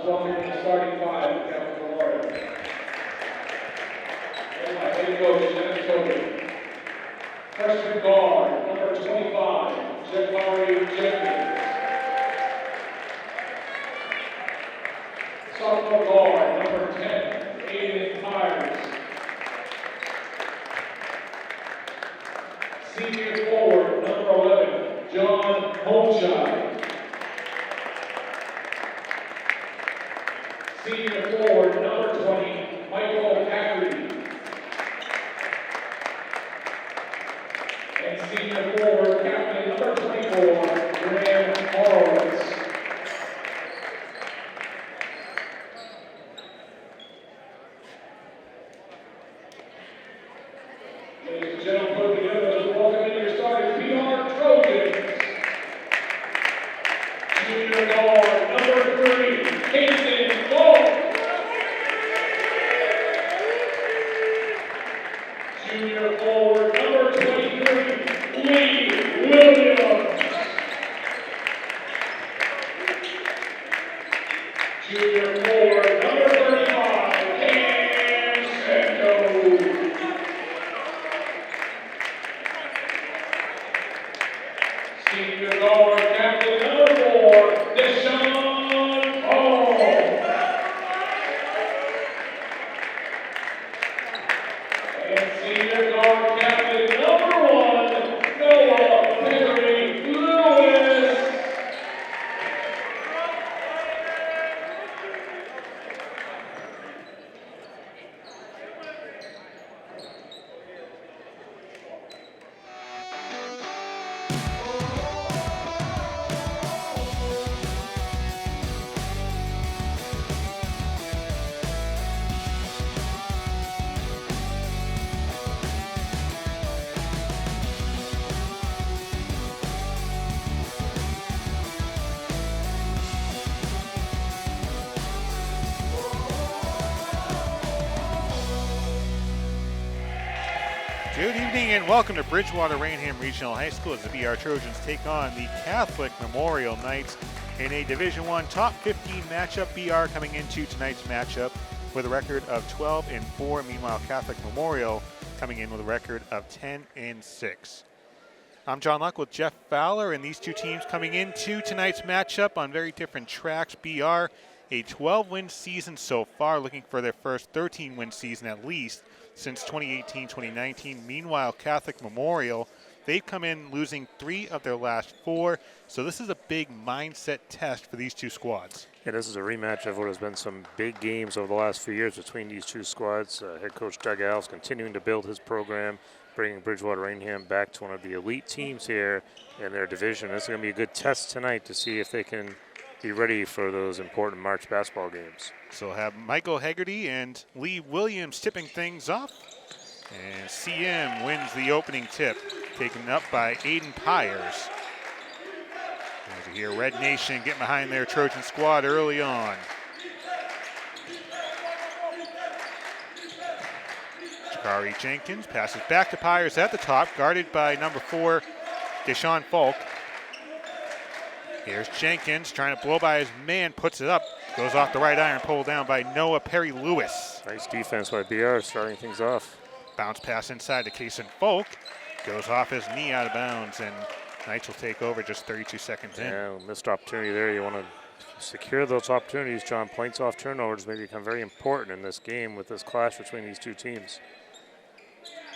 welcome in the starting five for Catholic Memorial. And my head coach, Dennis Toby. Freshman guard, number 25, Jabari Jenkins. Sophomore guard, number 10, Aiden Myers. Senior forward, number 11, John Holshine. Senior forward, number 20, Michael Haggerty. And senior forward, captain number 24, Graham Horowitz. Ladies and gentlemen, put together, welcome in your starting PR Trojans. Junior guard, number 3, Cason Faulk. Junior forward, number 23, Lee Williams. Junior forward, number 35, Cam Sando. Senior guard, captain number 4, Deshaun Hall. And senior guard, captain number 1, Noah Perry Lewis. Good evening and welcome to Bridgewater-Raynham Regional High School as the BR Trojans take on the Catholic Memorial Knights in a Division I Top 15 matchup. BR coming into tonight's matchup with a record of 12-4. Meanwhile, Catholic Memorial coming in with a record of 10-6. I'm John Luck with Jeff Fowler, and these two teams coming into tonight's matchup on very different tracks. BR, a 12-win season so far, looking for their first 13-win season at least since 2018-2019. Meanwhile, Catholic Memorial, they've come in losing 3 of their last 4. So this is a big mindset test for these two squads. Yeah, this is a rematch of what has been some big games over the last few years between these two squads. Head coach Doug Alves continuing to build his program, bringing Bridgewater-Raynham back to one of the elite teams here in their division. This is going to be a good test tonight to see if they can be ready for those important March basketball games. So we'll have Michael Haggerty and Lee Williams tipping things off. And CM wins the opening tip, taken up by Aiden Pyers. As you hear Red Nation get behind their Trojan squad early on. Jakari Jenkins passes back to Pyers at the top, guarded by number 4, Deshaun Faulk. Here's Jenkins trying to blow by his man, puts it up, goes off the right iron, pulled down by Noah Perry Lewis. Nice defense by BR, starting things off. Bounce pass inside to Cason Faulk, goes off his knee out of bounds, and Knights will take over just 32 seconds in. Yeah, missed opportunity there. You want to secure those opportunities, John. Points off turnovers may become very important in this game with this clash between these two teams.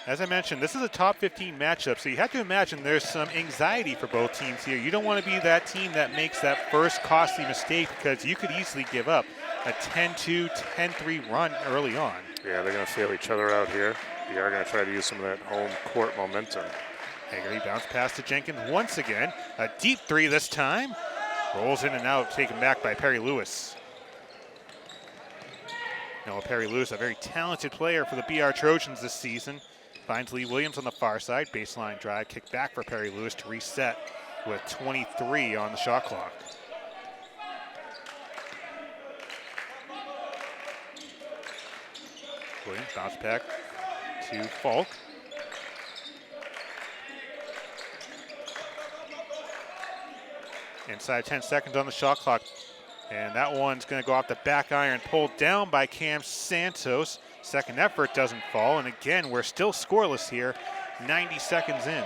As I mentioned, this is a top 15 matchup, so you have to imagine there's some anxiety for both teams here. You don't want to be that team that makes that first costly mistake because you could easily give up a 10-2, 10-3 run early on. Yeah, they're going to feel each other out here. They are going to try to use some of that home court momentum. Haggerty bounce pass to Jenkins once again. A deep 3 this time. Rolls in and out, taken back by Perry Lewis. Noah Perry Lewis, a very talented player for the BR Trojans this season. Finds Lee Williams on the far side. Baseline drive, kick back for Perry Lewis to reset with 23 on the shot clock. Williams bounce back to Faulk. Inside 10 seconds on the shot clock. And that one's going to go off the back iron, pulled down by Cam Santos. Second effort doesn't fall, and again, we're still scoreless here, 90 seconds in.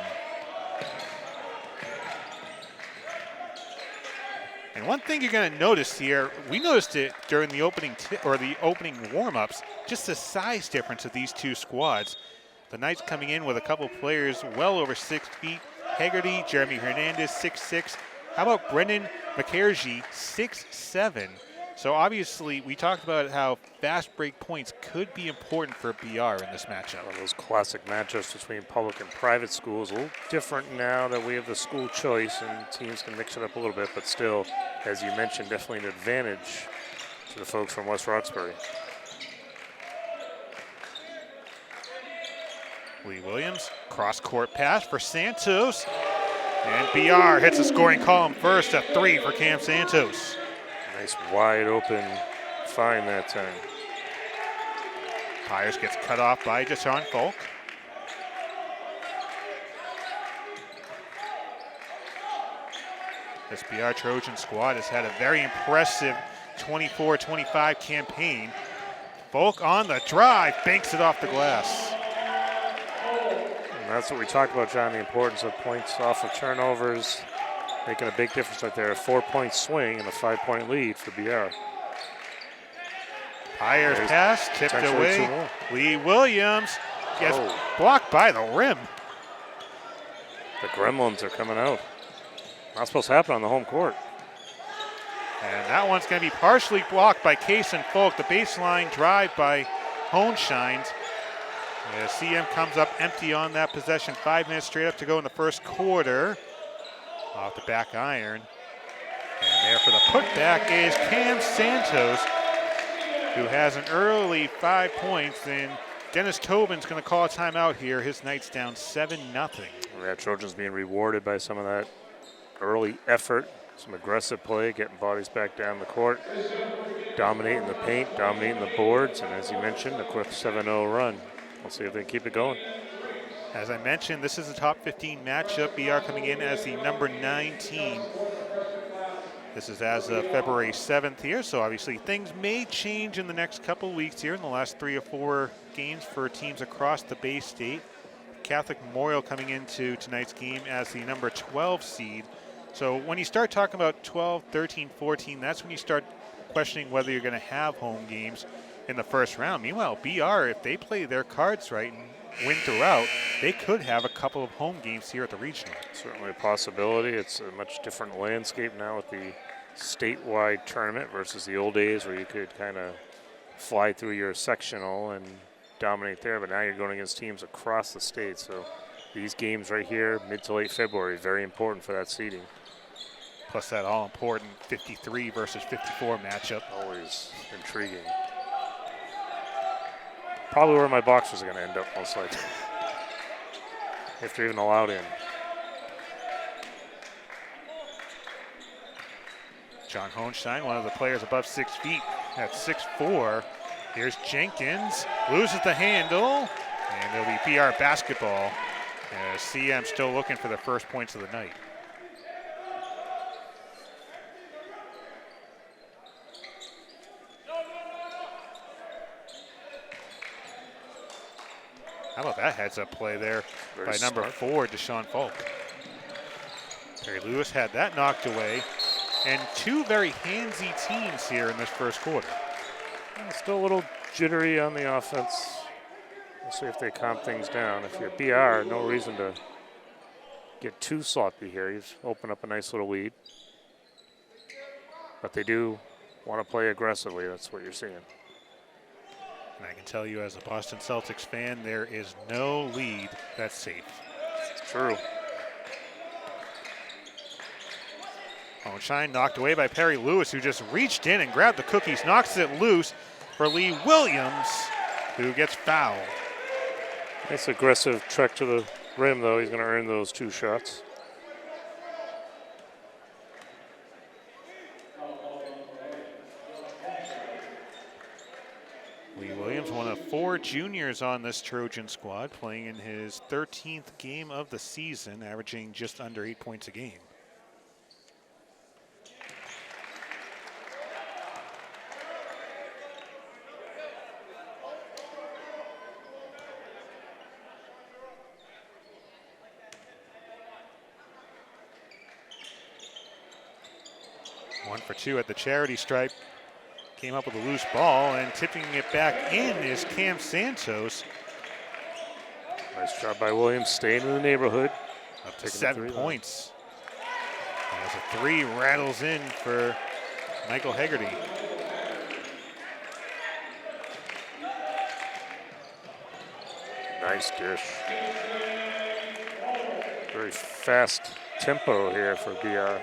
And one thing you're going to notice here, we noticed it during the opening warm-ups, just the size difference of these two squads. The Knights coming in with a couple players well over 6 feet. Hegarty, Jeremy Hernandez, 6'6". How about Brendan McKergie, 6'7". So obviously, we talked about how fast break points could be important for BR in this matchup. One of those classic matchups between public and private schools. A little different now that we have the school choice and teams can mix it up a little bit, but still, as you mentioned, definitely an advantage to the folks from West Roxbury. Lee Williams, cross-court pass for Santos. And BR hits the scoring column first, a 3 for Cam Santos. Nice wide open find that time. Pyers gets cut off by Cason Faulk. This BR Trojan squad has had a very impressive 24-25 campaign. Faulk on the drive, banks it off the glass. And that's what we talked about, John, the importance of points off of turnovers, making a big difference right there. A 4-point swing and a 5-point lead for BR. Pyers pass, tipped away. Lee Williams gets blocked by the rim. The Gremlins are coming out. Not supposed to happen on the home court. And that one's going to be partially blocked by Cason Faulk. The baseline drive by Honeshines. The CM comes up empty on that possession. 5 minutes straight up to go in the first quarter. Off the back iron. And there for the putback is Cam Santos, who has an early 5 points. And Dennis Tobin's going to call a timeout here. His Knights down 7-0. Yeah, Trojans being rewarded by some of that early effort, some aggressive play, getting bodies back down the court, dominating the paint, dominating the boards, and as you mentioned, a quick 7-0 run. We'll see if they keep it going. As I mentioned, this is a top 15 matchup. BR coming in as the number 9 team. This is as of February 7th here, so obviously things may change in the next couple weeks here in the last 3 or 4 games for teams across the Bay State. Catholic Memorial coming into tonight's game as the number 12 seed. So when you start talking about 12, 13, 14, that's when you start questioning whether you're going to have home games in the first round. Meanwhile, BR, if they play their cards right and win throughout, they could have a couple of home games here at the regional. Certainly a possibility. It's a much different landscape now with the statewide tournament versus the old days where you could kind of fly through your sectional and dominate there, but now you're going against teams across the state. So these games right here, mid to late February, very important for that seeding. Plus that all-important 53 versus 54 matchup. Always intriguing. Probably where my boxers are going to end up, most likely. If they're even allowed in. John Honstein, one of the players above 6 feet at 6'4". Here's Jenkins, loses the handle, and it'll be BR basketball. CM still looking for the first points of the night. How about that heads-up play there by number 4, Cason Faulk. Perry Lewis had that knocked away. And 2 very handsy teams here in this first quarter. Still a little jittery on the offense. We'll see if they calm things down. If you're BR, no reason to get too sloppy here. He's opened up a nice little lead. But they do want to play aggressively. That's what you're seeing. And I can tell you as a Boston Celtics fan, there is no lead that's safe. It's true. Shine knocked away by Perry Lewis, who just reached in and grabbed the cookies, knocks it loose for Lee Williams, who gets fouled. Nice aggressive trek to the rim, though. He's going to earn those 2 shots. Lee Williams, one of 4 juniors on this Trojan squad, playing in his 13th game of the season, averaging just under 8 points a game. 1 for 2 at the charity stripe. Came up with a loose ball, and tipping it back in is Cam Santos. Nice job by Williams, staying in the neighborhood. Up to 7 points. As a 3 rattles in for Michael Hegarty. Nice dish. Very fast tempo here for BR.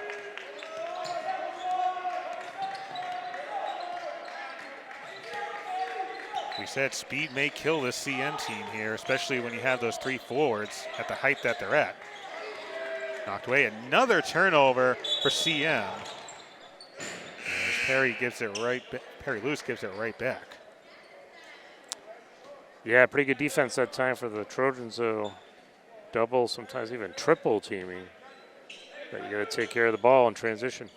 We said speed may kill this CM team here, especially when you have those 3 forwards at the height that they're at. Knocked away, another turnover for CM. As Perry Lewis gives it right back. Yeah, pretty good defense that time for the Trojans, though. Double, sometimes even triple teaming. But you got to take care of the ball in transition.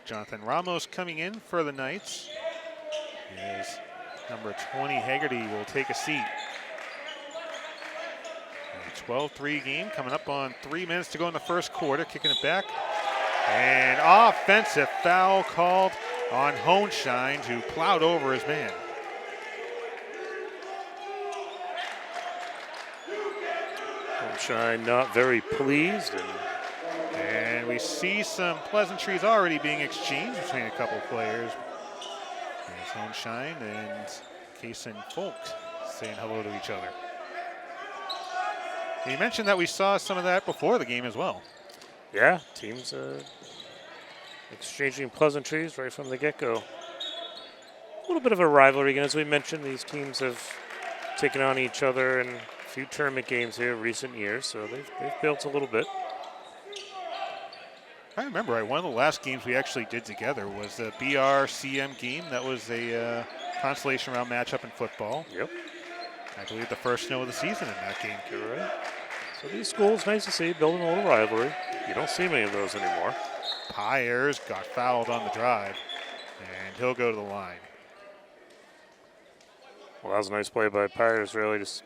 Jonathan Ramos coming in for the Knights. Is number 20 Hegarty will take a seat. A 12-3 game coming up on 3 minutes to go in the first quarter. Kicking it back. And offensive foul called on Honeshine, who plowed over his man. Honeshine not very pleased. And we see some pleasantries already being exchanged between a couple players. There's Honeshine and Cason Faulk saying hello to each other. You mentioned that we saw some of that before the game as well. Yeah, teams exchanging pleasantries right from the get-go. A little bit of a rivalry again, as we mentioned. These teams have taken on each other in a few tournament games here in recent years, so they've built a little bit. I remember right, one of the last games we actually did together was the BR-CM game. That was a consolation round matchup in football. Yep. I believe the first snow of the season in that game. You're right. So these schools, nice to see, building a little rivalry. You don't see many of those anymore. Pyers got fouled on the drive, and he'll go to the line. Well, that was a nice play by Pyers, really just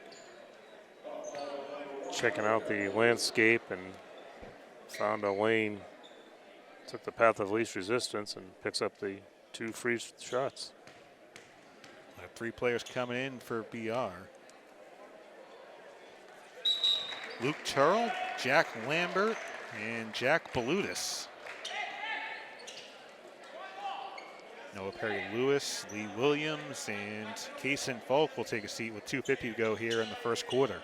checking out the landscape and found a lane, took the path of least resistance, and picks up the 2 free shots. 3 players coming in for BR. Luke Turrell, Jack Lambert, and Jack Balutis. Noah Perry-Lewis, Lee Williams, and Cason Faulk will take a seat with 2:50 to go here in the first quarter.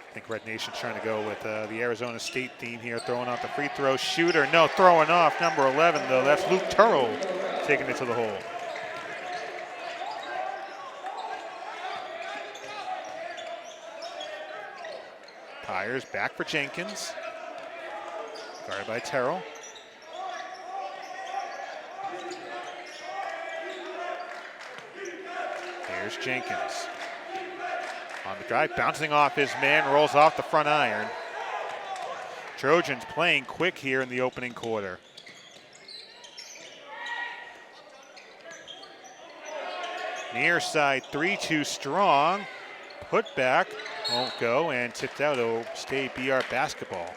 I think Red Nation's trying to go with the Arizona State theme here, throwing out the free throw shooter. No, throwing off number 11, though. That's Luke Turrell taking it to the hole. Pyers back for Jenkins. Guarded by Terrell. Here's Jenkins. On the drive, bouncing off his man, rolls off the front iron. Trojans playing quick here in the opening quarter. Near side 3 too strong. Put back, won't go, and tipped out. It'll stay BR basketball.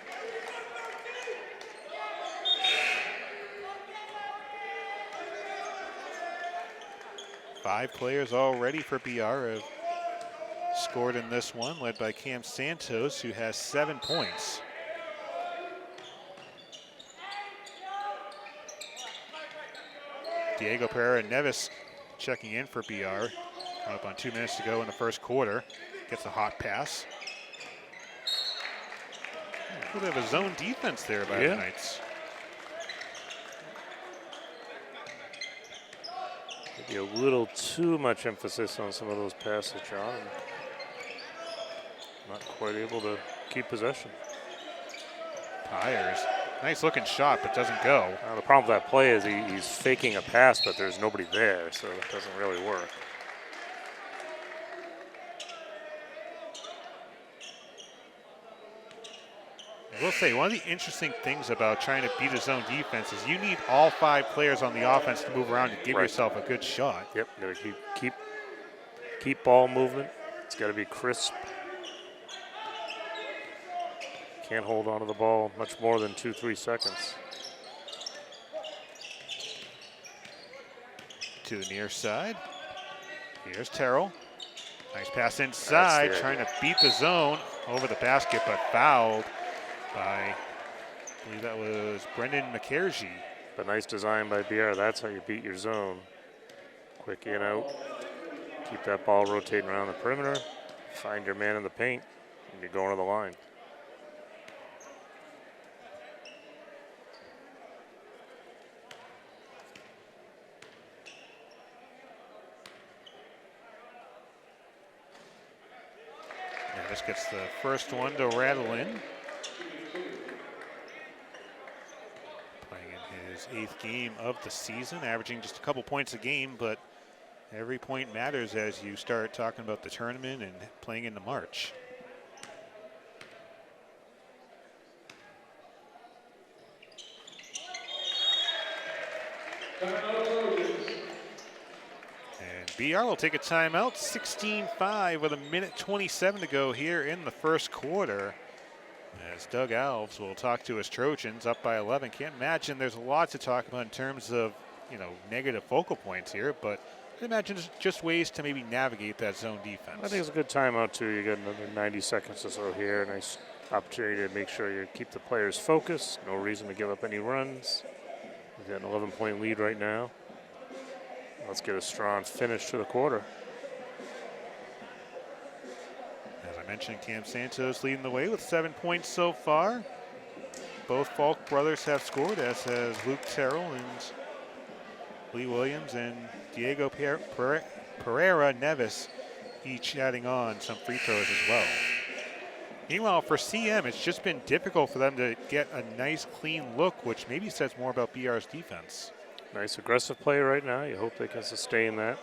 Five players already for BR have scored in this one, led by Cam Santos, who has 7 points. Diego Pereira Neves checking in for BR. Coming up on 2 minutes to go in the first quarter. Gets a hot pass. A bit of a zone defense there by the Knights. Maybe a little too much emphasis on some of those passes, John. Not quite able to keep possession. Pyers, nice looking shot, but doesn't go. The problem with that play is he's faking a pass, but there's nobody there, so it doesn't really work. I will say, one of the interesting things about trying to beat a zone defense is you need all 5 players on the offense to move around to give yourself a good shot. Yep, gotta keep ball movement. It's gotta be crisp. Can't hold on to the ball much more than 2-3 seconds. To the near side. Here's Terrell. Nice pass inside, trying to beat the zone over the basket, but fouled by, I believe that was Brendan McKerjee. But nice design by BR. That's how you beat your zone. Quick in, out. Keep that ball rotating around the perimeter. Find your man in the paint, and you're going to the line. And this gets the first one to rattle in. Playing in his 8th game of the season, averaging just a couple points a game, but every point matters as you start talking about the tournament and playing into March. And BR will take a timeout, 16-5 with 1:27 to go here in the first quarter. As Doug Alves will talk to his Trojans up by 11. Can't imagine there's a lot to talk about in terms of, negative focal points here, but I imagine just ways to maybe navigate that zone defense. I think it's a good timeout too. You got another 90 seconds or so here. Nice opportunity to make sure you keep the players focused. No reason to give up any runs. We've got an 11-point lead right now. Let's get a strong finish to the quarter. As I mentioned, Cam Santos leading the way with 7 points so far. Both Faulk brothers have scored, as has Luke Terrell and Lee Williams and Diego Pereira Neves, each adding on some free throws as well. Meanwhile, for CM, it's just been difficult for them to get a nice, clean look, which maybe says more about BR's defense. Nice aggressive play right now. You hope they can sustain that.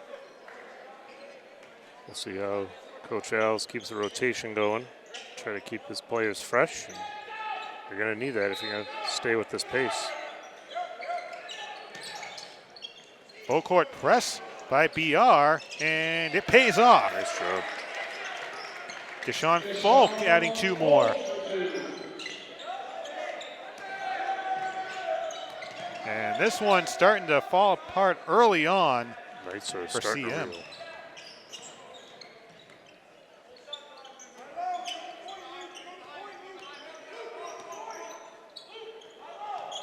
We'll see how Coach Alves keeps the rotation going. Try to keep his players fresh. And you're going to need that if you're going to stay with this pace. Full court press by BR, and it pays off. Nice job. Cason Faulk adding 2 more. And this one's starting to fall apart early on Nice for CM.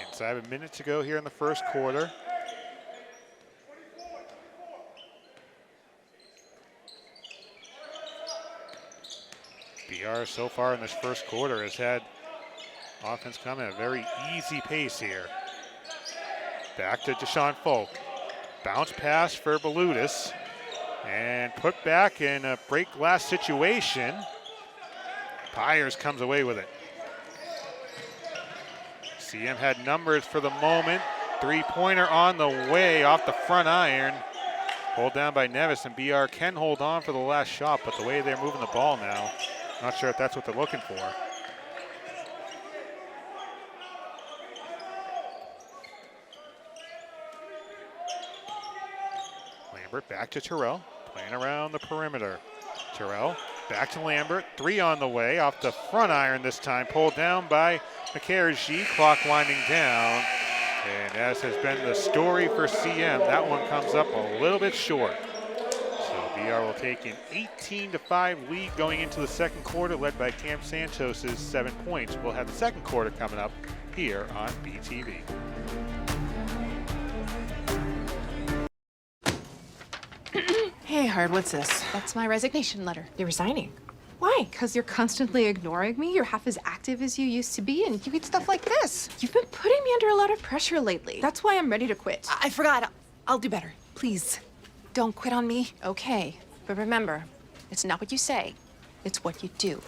Inside a minute to go here in the first quarter. BR so far in this first quarter has had offense come at a very easy pace here. Back to Cason Faulk. Bounce pass for Baludis. And put back in a break glass situation. Pyers comes away with it. CM had numbers for the moment. 3-pointer on the way off the front iron. Pulled down by Nevis, and BR can hold on for the last shot, but the way they're moving the ball now, not sure if that's what they're looking for. Lambert back to Terrell, playing around the perimeter. Terrell back to Lambert, 3 on the way, off the front iron this time, pulled down by McKerjee, clock winding down. And as has been the story for CM, that one comes up a little bit short. So BR will take an 18-5 lead going into the second quarter, led by Cam Santos' 7 points. We'll have the second quarter coming up here on BTV. Hey, Hard, what's this? That's my resignation letter. You're resigning. Why? Because you're constantly ignoring me. You're half as active as you used to be, and you eat stuff like this. You've been putting me under a lot of pressure lately. That's why I'm ready to quit. I forgot. I'll do better. Please, don't quit on me. Okay, but remember, it's not what you say, it's what you do.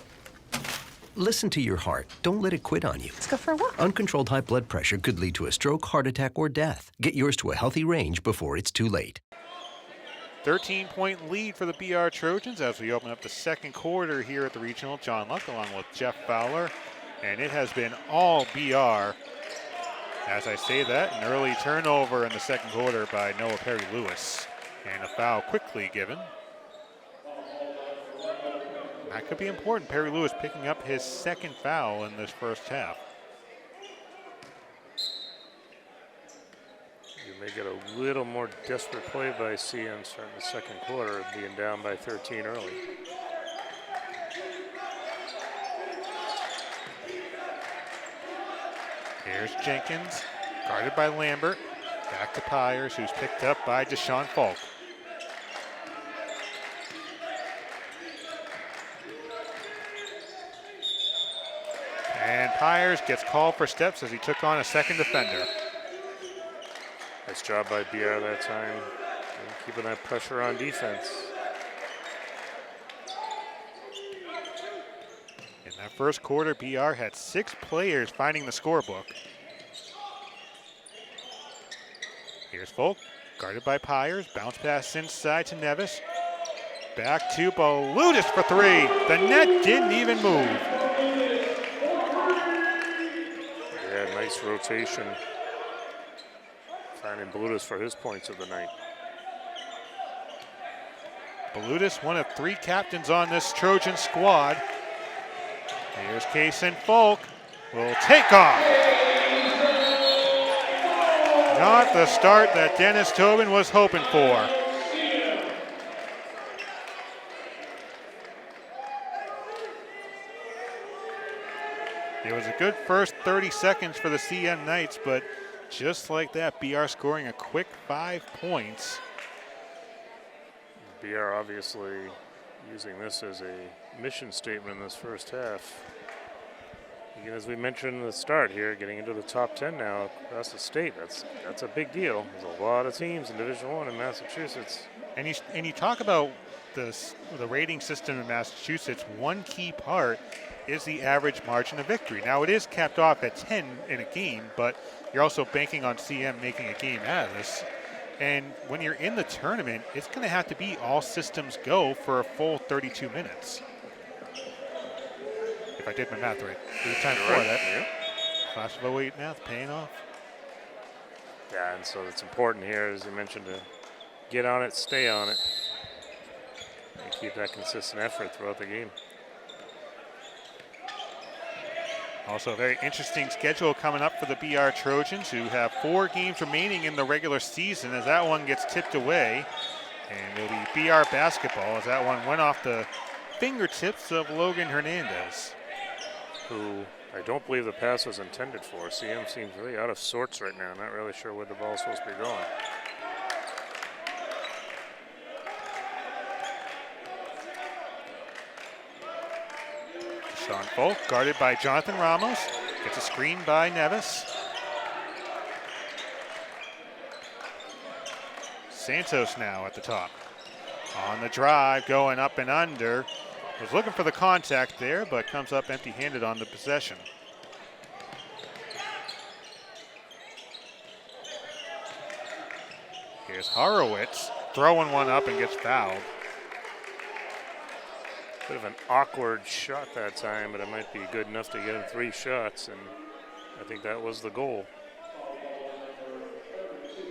Listen to your heart. Don't let it quit on you. Let's go for a walk. Uncontrolled high blood pressure could lead to a stroke, heart attack, or death. Get yours to a healthy range before it's too late. 13-point lead for the BR Trojans as we open up the second quarter here at the regional. John Luck along with Jeff Fowler and it has been all BR. As I say that, an early turnover in the second quarter by Noah Perry-Lewis, and a foul quickly given. And that could be important. Perry-Lewis picking up his second foul in this first half. You may get a little more desperate play by CM starting the second quarter, being down by 13 early. Here's Jenkins, guarded by Lambert. Back to Pyers, who's picked up by Cason Faulk. And Pyers gets called for steps as he took on a second defender. Nice job by BR that time, and keeping that pressure on defense. In that first quarter, BR had 6 players finding the scorebook. Here's Faulk, guarded by Pyers. Bounce pass inside to Nevis. Back to Balutis for 3. The net didn't even move. Yeah, nice rotation. Finding Balutis for his points of the night. Balutis, one of 3 captains on this Trojan squad. Here's Cason Faulk, will take off. Not the start that Dennis Tobin was hoping for. It was a good first 30 seconds for the CM Knights, but just like that, BR scoring a quick 5 points. BR obviously using this as a mission statement in this first half. Again, as we mentioned at the start here, getting into the top 10 now across the state, that's a big deal. There's a lot of teams in Division I in Massachusetts. And you talk about the rating system in Massachusetts, one key part is the average margin of victory. Now it is capped off at 10 in a game, but you're also banking on CM making a game out of this. And when you're in the tournament, it's going to have to be all systems go for a full 32 minutes. If I did my math right. It was time for that. Yeah. Class of 08 math paying off. Yeah, and so it's important here, as you mentioned, to get on it, stay on it, and keep that consistent effort throughout the game. Also a very interesting schedule coming up for the BR Trojans, who have 4 games remaining in the regular season as that one gets tipped away. And it'll be BR basketball as that one went off the fingertips of Logan Hernandez, who I don't believe the pass was intended for. CM seems really out of sorts right now. Not really sure where the ball's supposed to be going. Cason Faulk, guarded by Jonathan Ramos, gets a screen by Nevis. Santos now at the top. On the drive, going up and under. Was looking for the contact there, but comes up empty-handed on the possession. Here's Horowitz, throwing one up and gets fouled. Bit of an awkward shot that time, but it might be good enough to get him 3 shots, and I think that was the goal.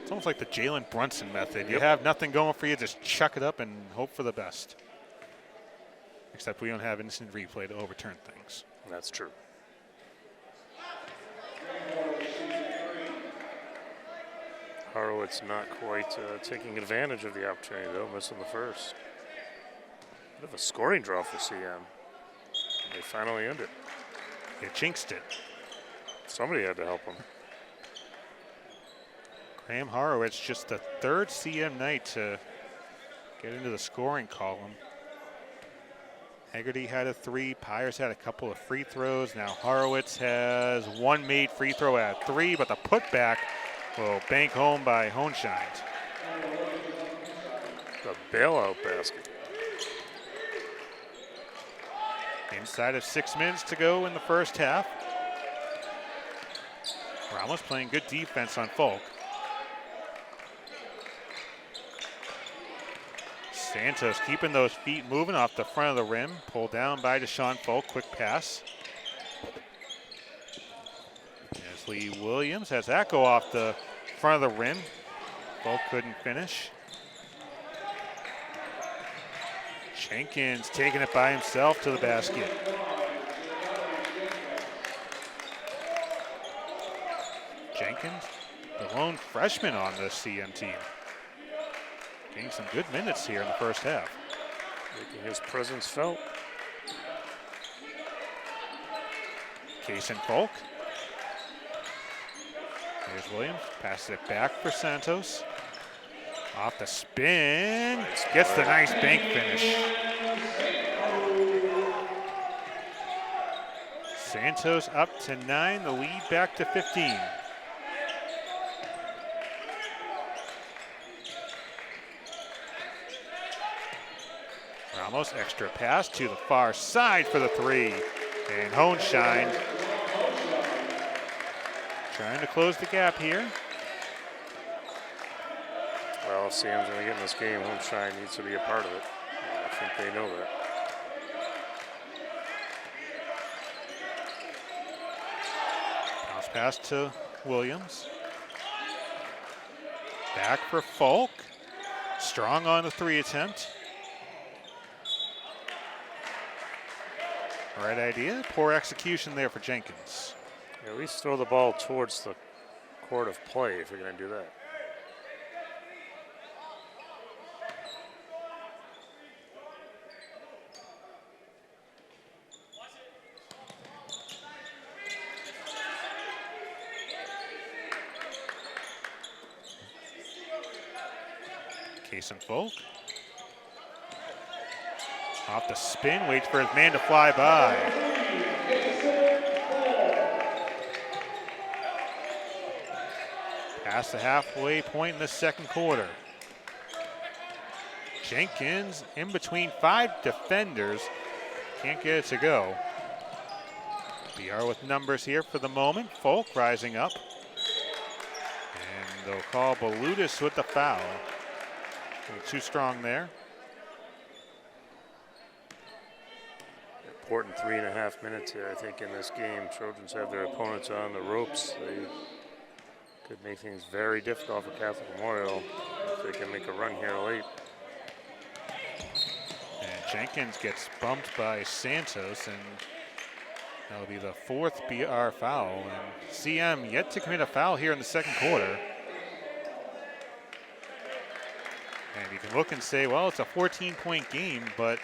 It's almost like the Jalen Brunson method. You have nothing going for you, just chuck it up and hope for the best. Except we don't have instant replay to overturn things. That's true. Horowitz not quite taking advantage of the opportunity, though, missing the first. Bit of a scoring draw for CM. They finally end it. They jinxed it. Somebody had to help him. Graham Horowitz, just the 3rd CM Knight to get into the scoring column. Haggerty had a 3, Pyers had a couple of free throws. Now Horowitz has 1 made free throw at 3, but the putback will bank home by Honshine. The bailout basket. Inside of 6 minutes to go in the first half. Ramos playing good defense on Faulk. Santos keeping those feet moving off the front of the rim. Pulled down by Cason Faulk. Quick pass. Nicely, Williams has that go off the front of the rim. Faulk couldn't finish. Jenkins taking it by himself to the basket. Jenkins, the lone freshman on this CM team. Getting some good minutes here in the first half. Making his presence felt. Cason Faulk. Here's Williams, passes it back for Santos. Off the spin, gets the nice bank finish. Santos up to 9, the lead back to 15. Ramos, extra pass to the far side for the 3. And Hohenschein trying to close the gap here. Well, if Sam's going to get in this game, Hohenschein needs to be a part of it. I think they know that. Bounce pass to Williams. Back for Faulk. Strong on the 3 attempt. Right idea, poor execution there for Jenkins. Yeah, at least throw the ball towards the court of play if you're going to do that. Cason Faulk. Off the spin, waits for his man to fly by. Past the halfway point in the second quarter. Jenkins in between 5 defenders. Can't get it to go. BR with numbers here for the moment. Faulk rising up. And they'll call Balutis with the foul. Too strong there. Important 3.5 minutes here, I think, in this game. Trojans have their opponents on the ropes. They could make things very difficult for Catholic Memorial if they can make a run here late. And Jenkins gets bumped by Santos, and that'll be the 4th BR foul. And CM yet to commit a foul here in the second quarter. And you can look and say, well, it's a 14-point game, but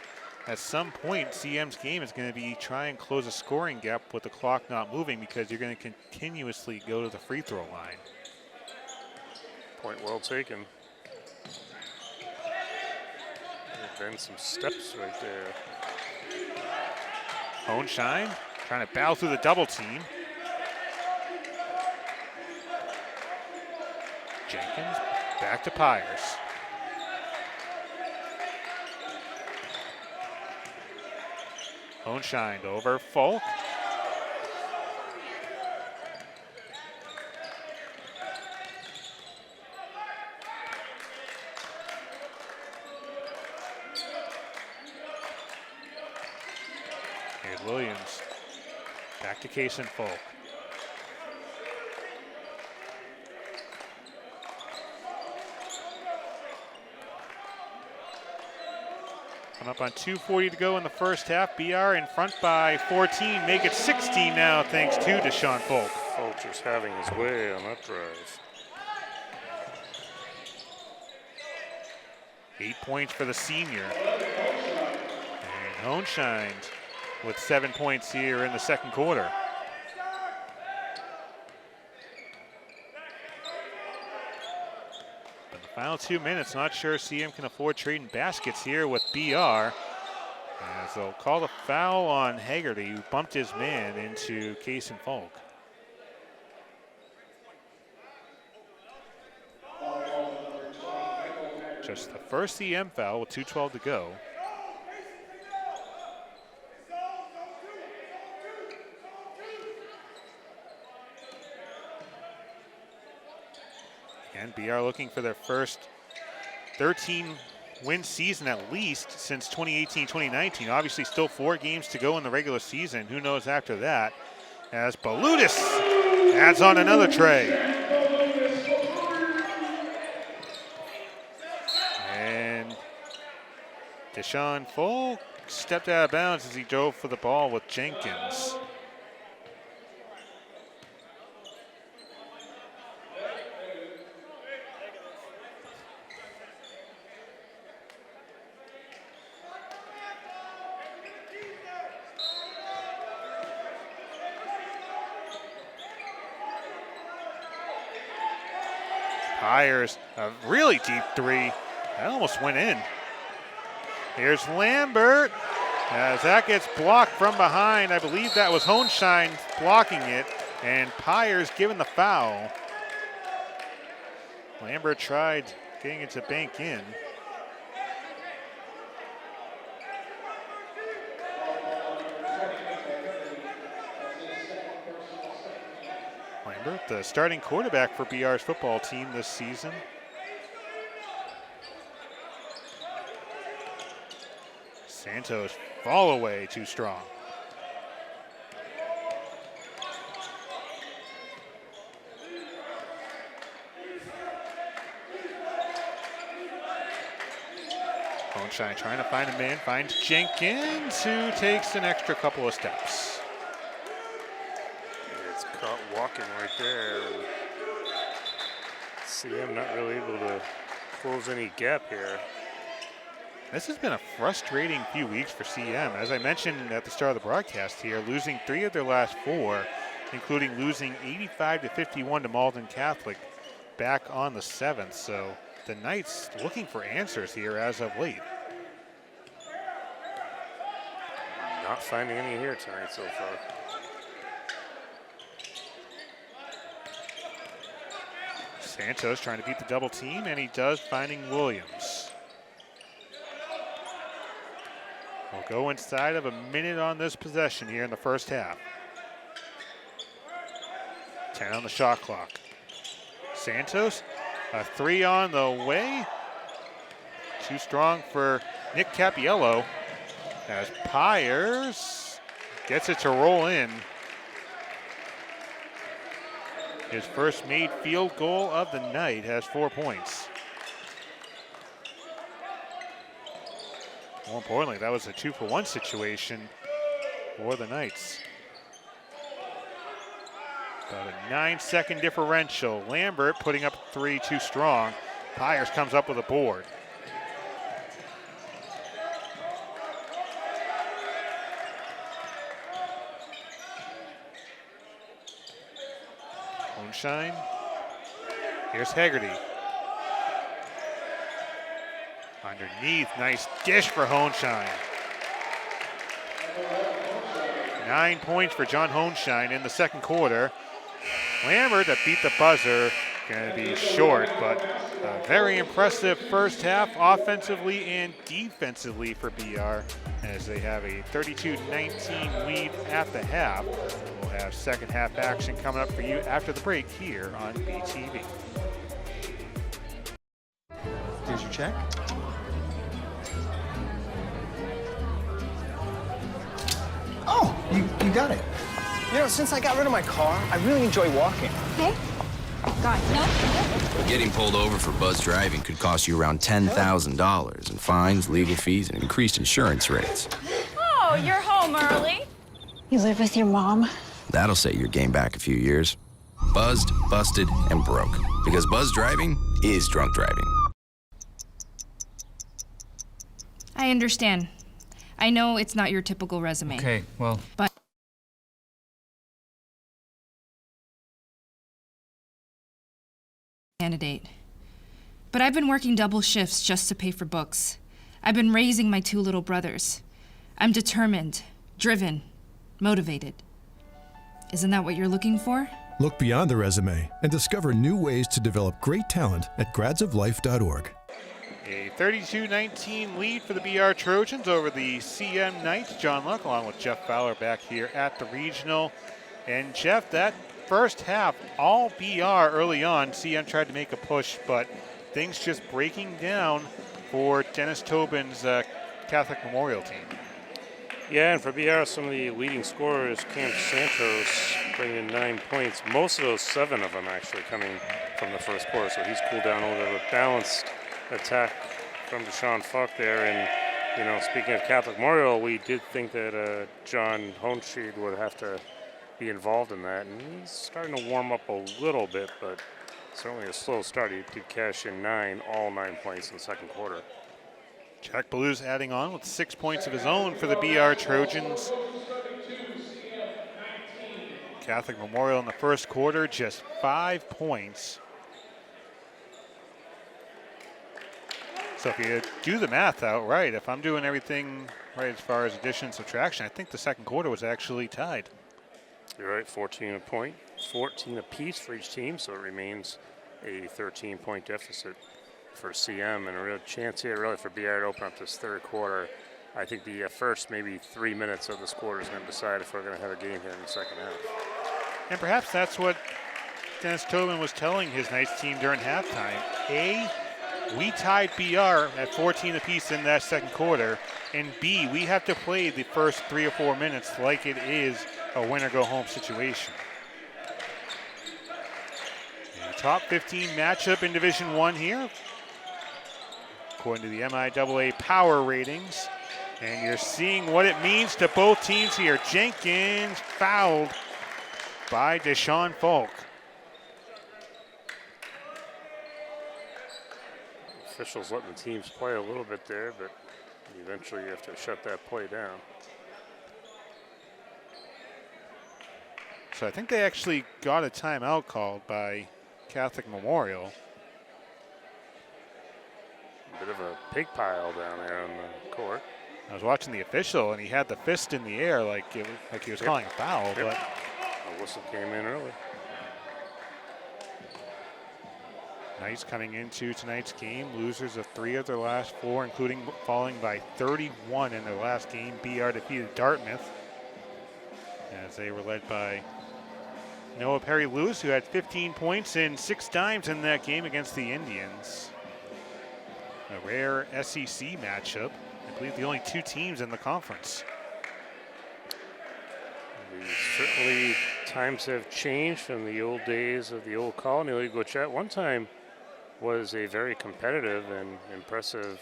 at some point, CM's game is going to be try and close a scoring gap with the clock not moving, because you're going to continuously go to the free throw line. Point well taken. There's been some steps right there. Hohenschein trying to battle through the double team. Jenkins back to Pyers. Hohenschein over Faulk. Here's Williams. Back to Cason Faulk. Up on 2:40 to go in the first half. BR in front by 14. Make it 16 now, thanks to Deshaun Faulk. Faulk just having his way on that drive. 8 points for the senior. And Hohenschein with 7 points here in the second quarter. Final 2 minutes, not sure CM can afford trading baskets here with BR. As they'll call the foul on Haggerty, who bumped his man into Cason Faulk. Just the first CM foul with 2:12 to go. And BR looking for their first 13-win season at least since 2018-2019. Obviously still 4 games to go in the regular season. Who knows after that? As Balutis Adds on another tray. And Cason Faulk stepped out of bounds as he dove for the ball with Jenkins. Fires a really deep three. That almost went in. Here's Lambert. As that gets blocked from behind, I believe that was Hohenstein blocking it, and Pyers given the foul. Lambert tried getting it to bank in. Lambert, the starting quarterback for BR's football team this season. Santos, fall away, too strong. Hohenstein trying to find a man, finds Jenkins, who takes an extra couple of steps. It's caught walking right there. CM not really able to close any gap here. This has been a frustrating few weeks for CM. As I mentioned at the start of the broadcast here, losing 3 of their last 4, including losing 85-51 to Malden Catholic back on the 7th. So the Knights looking for answers here as of late. Not finding any here tonight so far. Santos trying to beat the double team, and he does, finding Williams. We'll go inside of a minute on this possession here in the first half. 10 on the shot clock. Santos, a 3 on the way. Too strong for Nick Capiello as Pyers gets it to roll in. His first made field goal of the night, has 4 points. More importantly, that was a 2-for-1 situation for the Knights. About a 9-second differential. Lambert putting up 3 too strong. Pyers comes up with a board. Hohenstein. Here's Haggerty. Underneath, nice dish for Hohenstein. 9 points for John Hohenstein in the second quarter. Lambert to beat the buzzer, gonna be short, but a very impressive first half offensively and defensively for BR as they have a 32-19 lead at the half. We'll have second half action coming up for you after the break here on BTV. Here's your check. Oh, you got it. You know, since I got rid of my car, I really enjoy walking. Hey? God, no. Getting pulled over for buzz driving could cost you around $10,000 in fines, legal fees, and increased insurance rates. Oh, you're home early. You live with your mom? That'll set your game back a few years. Buzzed, busted, and broke. Because buzz driving is drunk driving. I understand. I know it's not your typical resume. Okay, well. But candidate. But I've been working double shifts just to pay for books. I've been raising my 2 little brothers. I'm determined, driven, motivated. Isn't that what you're looking for? Look beyond the resume and discover new ways to develop great talent at gradsoflife.org. A 32-19 lead for the BR Trojans over the CM Knights. John Luck along with Jeff Fowler back here at the regional. And Jeff, that first half, all BR early on. CM tried to make a push, but things just breaking down for Dennis Tobin's Catholic Memorial team. Yeah, and for BR, some of the leading scorers, Cam Santos bringing in 9 points. Most of those, 7 of them actually coming from the first quarter. So he's cooled down a little bit. Balanced attack from Cason Faulk there. And, you know, speaking of Catholic Memorial, we did think that John Honscheid would have to be involved in that. And he's starting to warm up a little bit, but certainly a slow start. He did cash in all 9 points in the second quarter. Jack Blues adding on with 6 points of his own for the BR Trojans. Catholic Memorial in the first quarter, just 5 points. So if you do the math out right, if I'm doing everything right as far as addition and subtraction, I think the second quarter was actually tied. You're right, 14 apiece for each team, so it remains a 13-point deficit for CM, and a real chance here really for BR to open up this third quarter. I think the first maybe 3 minutes of this quarter is going to decide if we're going to have a game here in the second half. And perhaps that's what Dennis Tobin was telling his Knights team during halftime. A, we tied BR at 14 apiece in that second quarter, and B, we have to play the first 3 or 4 minutes like it is a win-or-go-home situation. And top 15 matchup in Division I here, according to the MIAA power ratings. And you're seeing what it means to both teams here. Jenkins fouled by Cason Faulk. Officials letting the teams play a little bit there, but eventually you have to shut that play down. So I think they actually got a timeout called by Catholic Memorial. A bit of a pig pile down there on the court. I was watching the official, and he had the fist in the air like he was calling a foul, but a whistle came in early. Knights coming into tonight's game, losers of 3 of their last 4, including falling by 31 in their last game. BR defeated Dartmouth as they were led by Noah Perry-Lewis, who had 15 points and 6 dimes in that game against the Indians. A rare SEC matchup. I believe the only 2 teams in the conference. Certainly times have changed from the old days of the old Colony League, which at one time was a very competitive and impressive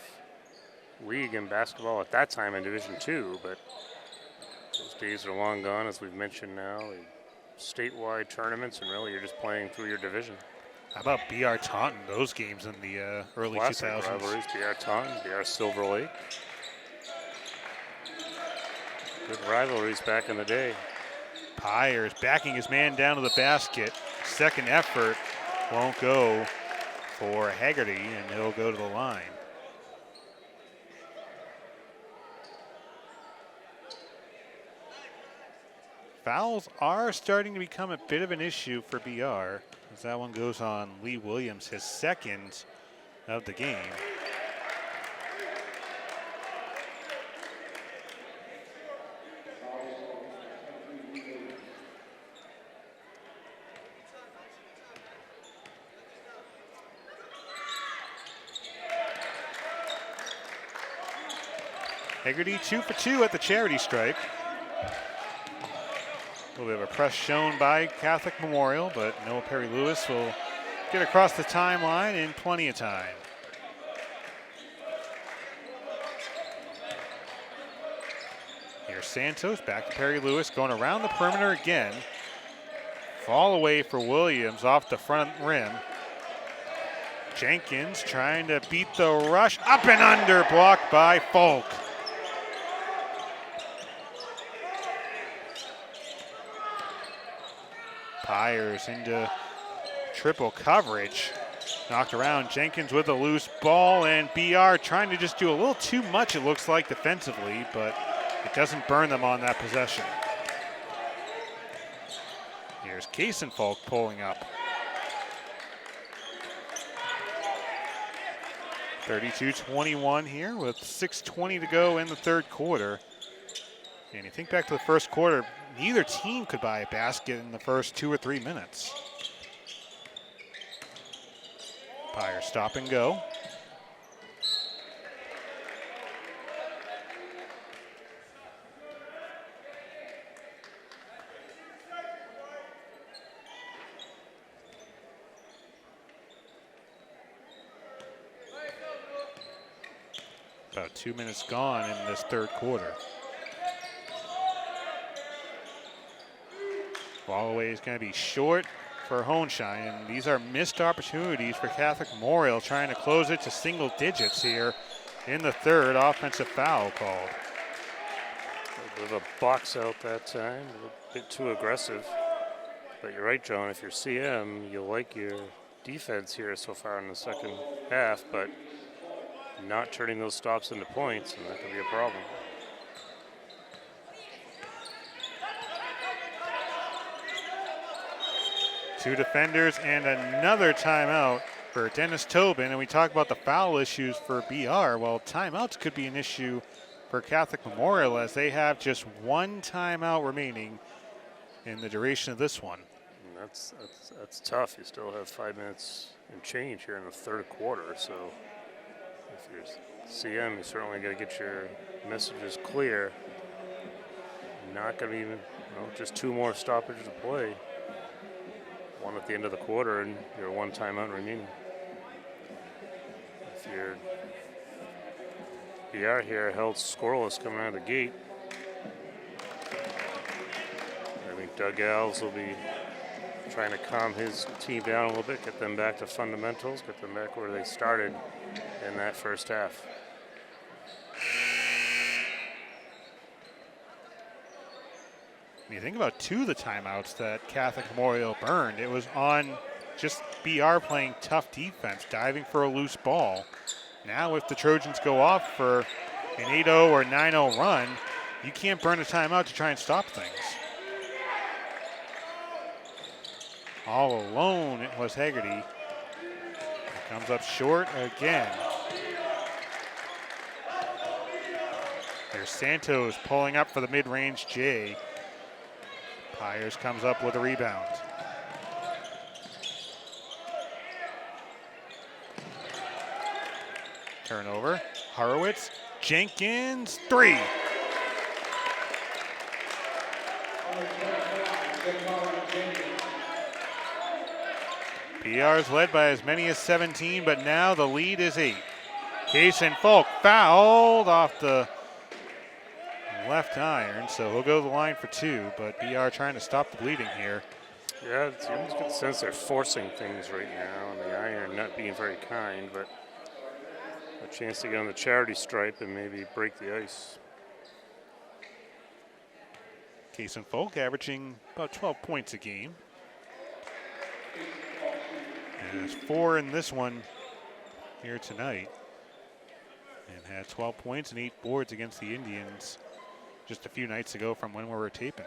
league in basketball at that time in Division II, but those days are long gone, as we've mentioned now. Statewide tournaments, and really you're just playing through your division. How about BR Taunton, those games in the early Classic 2000s? rivalries, BR Taunton, BR Silver Lake. Good rivalries back in the day. Pyers backing his man down to the basket. Second effort won't go for Haggerty, and he'll go to the line. Fouls are starting to become a bit of an issue for BR, as that one goes on Lee Williams, his second of the game. Haggerty 2 for 2 at the charity stripe. A little bit of a press shown by Catholic Memorial, but Noah Perry-Lewis will get across the timeline in plenty of time. Here's Santos, back to Perry-Lewis, going around the perimeter again. Fall away for Williams off the front rim. Jenkins trying to beat the rush, up and under, blocked by Faulk. Pyers into triple coverage. Knocked around. Jenkins with a loose ball, and BR trying to just do a little too much, it looks like, defensively, but it doesn't burn them on that possession. Here's Cason Faulk pulling up. 32-21 here with 6:20 to go in the third quarter. And you think back to the first quarter, neither team could buy a basket in the first 2 or 3 minutes. Pyers stop and go. About 2 minutes gone in this third quarter. Ball away is going to be short for Hohenschein, and these are missed opportunities for Catholic Memorial, trying to close it to single digits here in the third. Offensive foul called. A bit of a box out that time, a bit too aggressive. But you're right, John, if you're CM, you like your defense here so far in the second half, but not turning those stops into points, and that could be a problem. Two defenders and another timeout for Dennis Tobin. And we talk about the foul issues for BR. Well, timeouts could be an issue for Catholic Memorial, as they have just one timeout remaining in the duration of this one. And that's tough. You still have 5 minutes and change here in the third quarter. So if you're CM, you certainly got to get your messages clear. Not going to be, just 2 more stoppages of play. One at the end of the quarter, and your one timeout remaining. If you're BR here, held scoreless coming out of the gate. I think Doug Alves will be trying to calm his team down a little bit, get them back to fundamentals, get them back where they started in that first half. When you think about 2 of the timeouts that Catholic Memorial burned, it was on just BR playing tough defense, diving for a loose ball. Now if the Trojans go off for an 8-0 or 9-0 run, you can't burn a timeout to try and stop things. All alone it was Hegarty. Comes up short again. There's Santos pulling up for the mid-range J. Pyers comes up with a rebound. Turnover. Horowitz. Jenkins. 3. PR's led by as many as 17, but now the lead is 8. Cason Faulk fouled off the left iron, so he'll go to the line for 2, but BR trying to stop the bleeding here. Yeah, you almost get the sense they're forcing things right now, and the iron not being very kind, but a chance to get on the charity stripe and maybe break the ice. Cason Faulk averaging about 12 points a game. And there's 4 in this one here tonight. And had 12 points and 8 boards against the Indians just a few nights ago from when we were taping.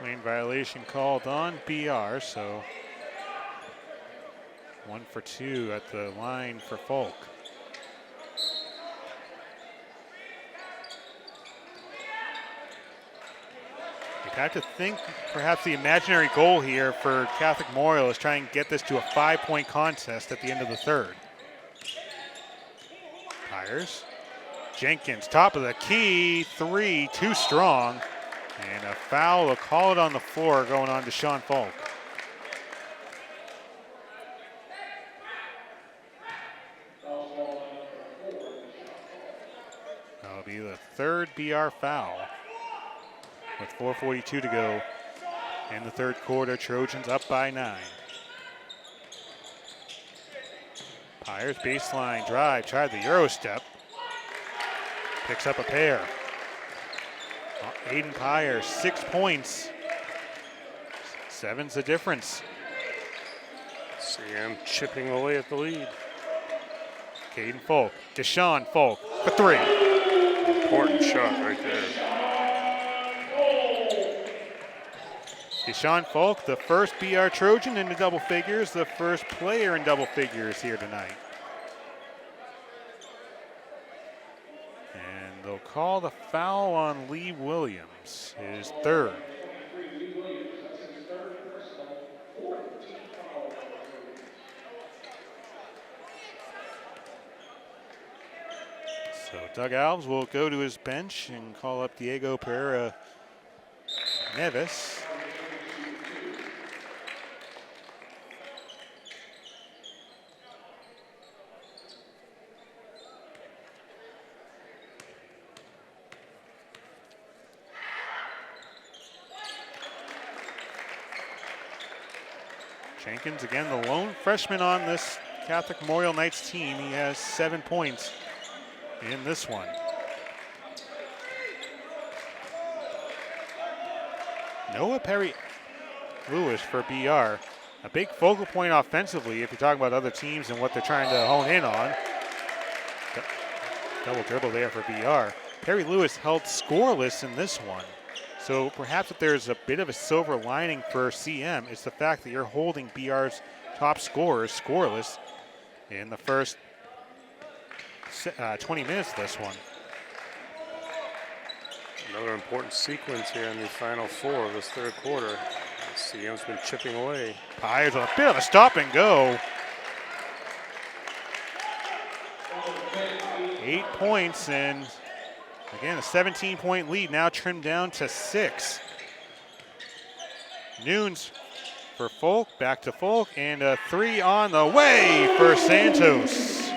Lane violation called on BR, so 1 for 2 at the line for Faulk. You have to think perhaps the imaginary goal here for Catholic Memorial is trying to get this to a 5-point contest at the end of the third. Pyers. Jenkins, top of the key, 3, too strong. And a foul, they'll call it on the floor, going on to Cason Faulk. That'll be the third BR foul. With 4:42 to go in the third quarter, Trojans up by 9. Pyers baseline drive, tried the Euro step. Picks up a pair. Aiden Pyers, 6 points. 7's the difference. CM chipping away at the lead. Caden Faulk, Cason Faulk for 3. Important shot right there. Cason Faulk, the first BR Trojan into double figures, the first player in double figures here tonight. And they'll call the foul on Lee Williams, his 3rd. So Doug Alves will go to his bench and call up Diego Pereira Neves. Jenkins, again, the lone freshman on this Catholic Memorial Knights team. He has 7 points in this one. Noah Perry-Lewis for BR. A big focal point offensively if you're talking about other teams and what they're trying to hone in on. Double dribble there for BR. Perry-Lewis held scoreless in this one. So perhaps if there's a bit of a silver lining for CM, it's the fact that you're holding BR's top scorers scoreless in the first 20 minutes of this one. Another important sequence here in the final 4 of this third quarter. CM's been chipping away. Pyers on a bit of a stop and go. 8 points, and again, a 17-point lead now trimmed down to 6. Nunes for Faulk, back to Faulk, and a 3 on the way for Santos.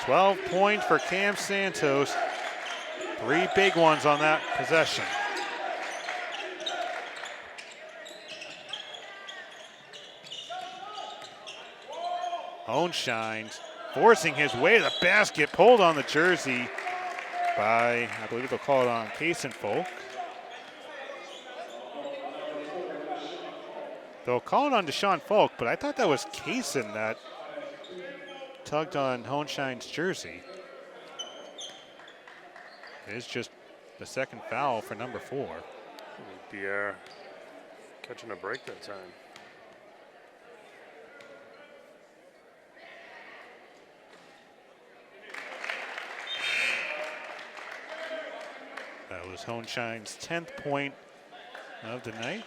$12 points for Cam Santos. 3 big ones on that possession. Hohenstein forcing his way to the basket, pulled on the jersey by, I believe they'll call it on Cason Faulk. They'll call it on Deshaun Faulk, but I thought that was Cason that tugged on Hohenstein's jersey. It is just the second foul for number 4. BR catching a break that time. That was Hohenstein's 10th point of the night.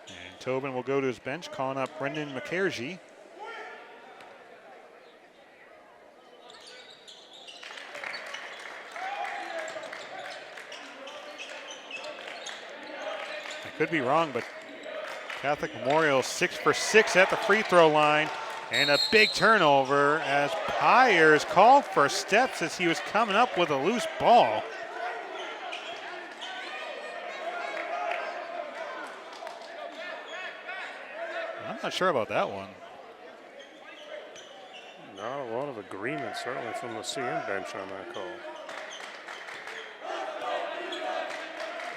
And Tobin will go to his bench, calling up Brendan McKergy. I could be wrong, but Catholic Memorial 6 for 6 at the free throw line. And a big turnover as Pyers called for steps as he was coming up with a loose ball. I'm not sure about that one. Not a lot of agreement, certainly from the CM bench on that call.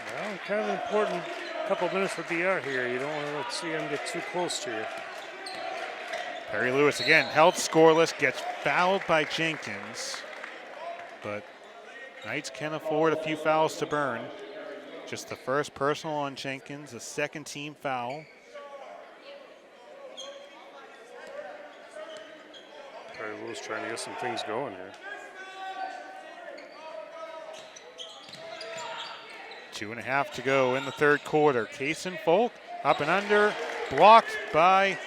Well, kind of important couple minutes for BR here. You don't want to let CM get too close to you. Perry-Lewis again held scoreless, gets fouled by Jenkins. But Knights can afford a few fouls to burn. Just the first personal on Jenkins, the second team foul. Perry-Lewis trying to get some things going here. 2.5 to go in the third quarter. Cason Faulk up and under, blocked by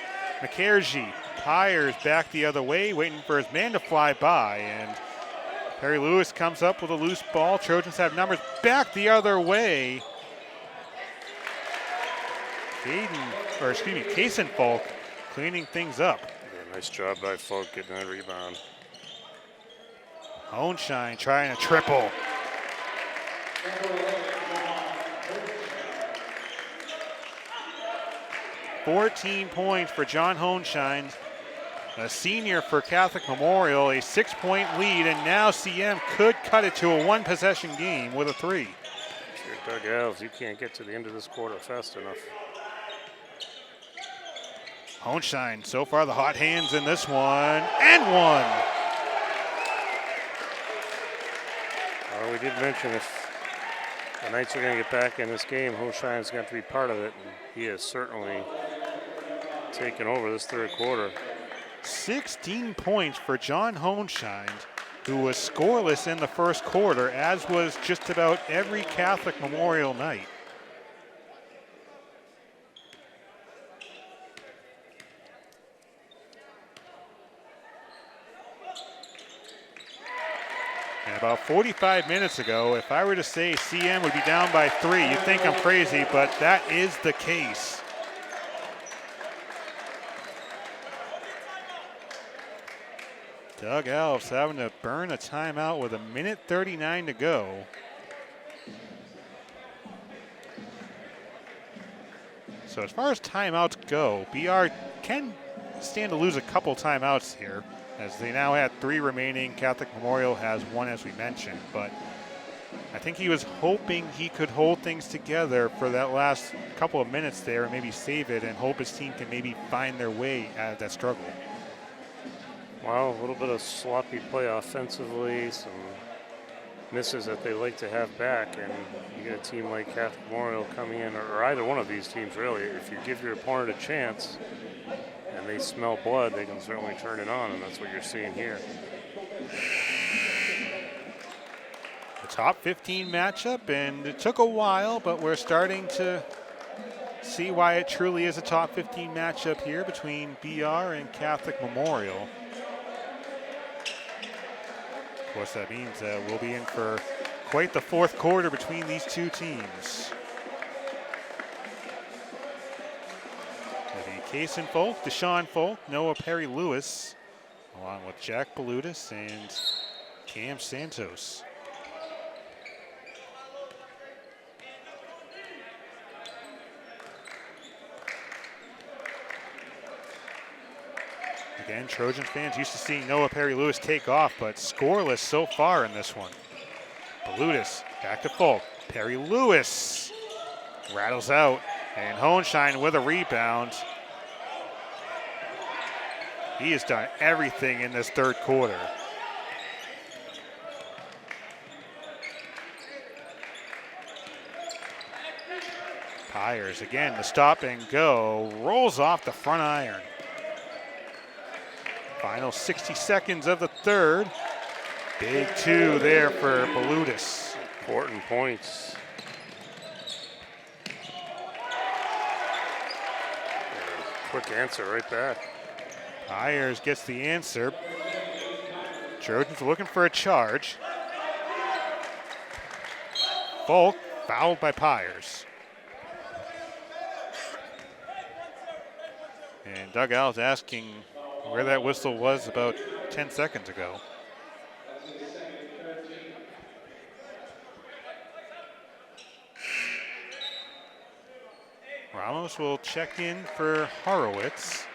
McKergy. Pyers back the other way, waiting for his man to fly by, and Perry-Lewis comes up with a loose ball. Trojans have numbers back the other way. Cason Faulk cleaning things up. Yeah, nice job by Faulk getting that rebound. Hohenstein trying a triple. $14 points for John Hohenstein, a senior for Catholic Memorial, a 6-point lead, and now CM could cut it to a 1-possession game with a 3. If you're Doug Alves, you can't get to the end of this quarter fast enough. Hohenstein, so far the hot hands in this one, and one. Well, we did mention if the Knights are going to get back in this game, Hohenstein's going to be part of it, and he has certainly taken over this third quarter. 16 points for John Hohenstein, who was scoreless in the first quarter, as was just about every Catholic Memorial night. And about 45 minutes ago, if I were to say CM would be down by 3, you'd think I'm crazy, but that is the case. Doug Alves having to burn a timeout with 1:39 to go. So as far as timeouts go, BR can stand to lose a couple timeouts here, as they now have 3 remaining. Catholic Memorial has 1, as we mentioned, but I think he was hoping he could hold things together for that last couple of minutes there and maybe save it and hope his team can maybe find their way out of that struggle. Well, a little bit of sloppy play offensively, some misses that they like to have back, and you get a team like Catholic Memorial coming in, or either one of these teams really, if you give your opponent a chance and they smell blood, they can certainly turn it on, and that's what you're seeing here. The top 15 matchup, and it took a while, but we're starting to see why it truly is a top 15 matchup here between BR and Catholic Memorial. Of course, that means we'll be in for quite the fourth quarter between these two teams. It'll be Cason Faulk, Deshaun Faulk, Noah Perry-Lewis, along with Jack Balutis and Cam Santos. Again, Trojan fans used to seeing Noah Perry-Lewis take off, but scoreless so far in this one. Balutis back to Faulk. Perry-Lewis rattles out, and Hohenstein with a rebound. He has done everything in this third quarter. Pyers again, the stop and go, rolls off the front iron. Final 60 seconds of the third. Big 2 there for Balutis. Important points. Quick answer right back. Pyers gets the answer. Trojans looking for a charge. Faulk fouled by Pyers. And Doug Al's asking where that whistle was about 10 seconds ago. Ramos will check in for Horowitz.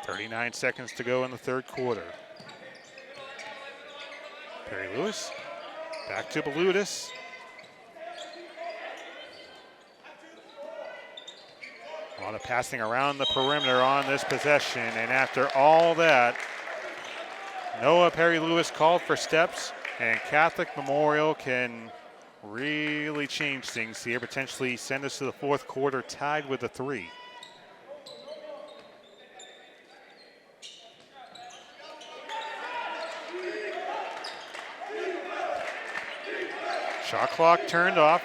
.39 seconds to go in the third quarter. Perry-Lewis back to Balutis. A lot of passing around the perimeter on this possession, and after all that, Noah Perry-Lewis called for steps, and Catholic Memorial can really change things here, potentially send us to the fourth quarter tied with a 3. Shot clock turned off.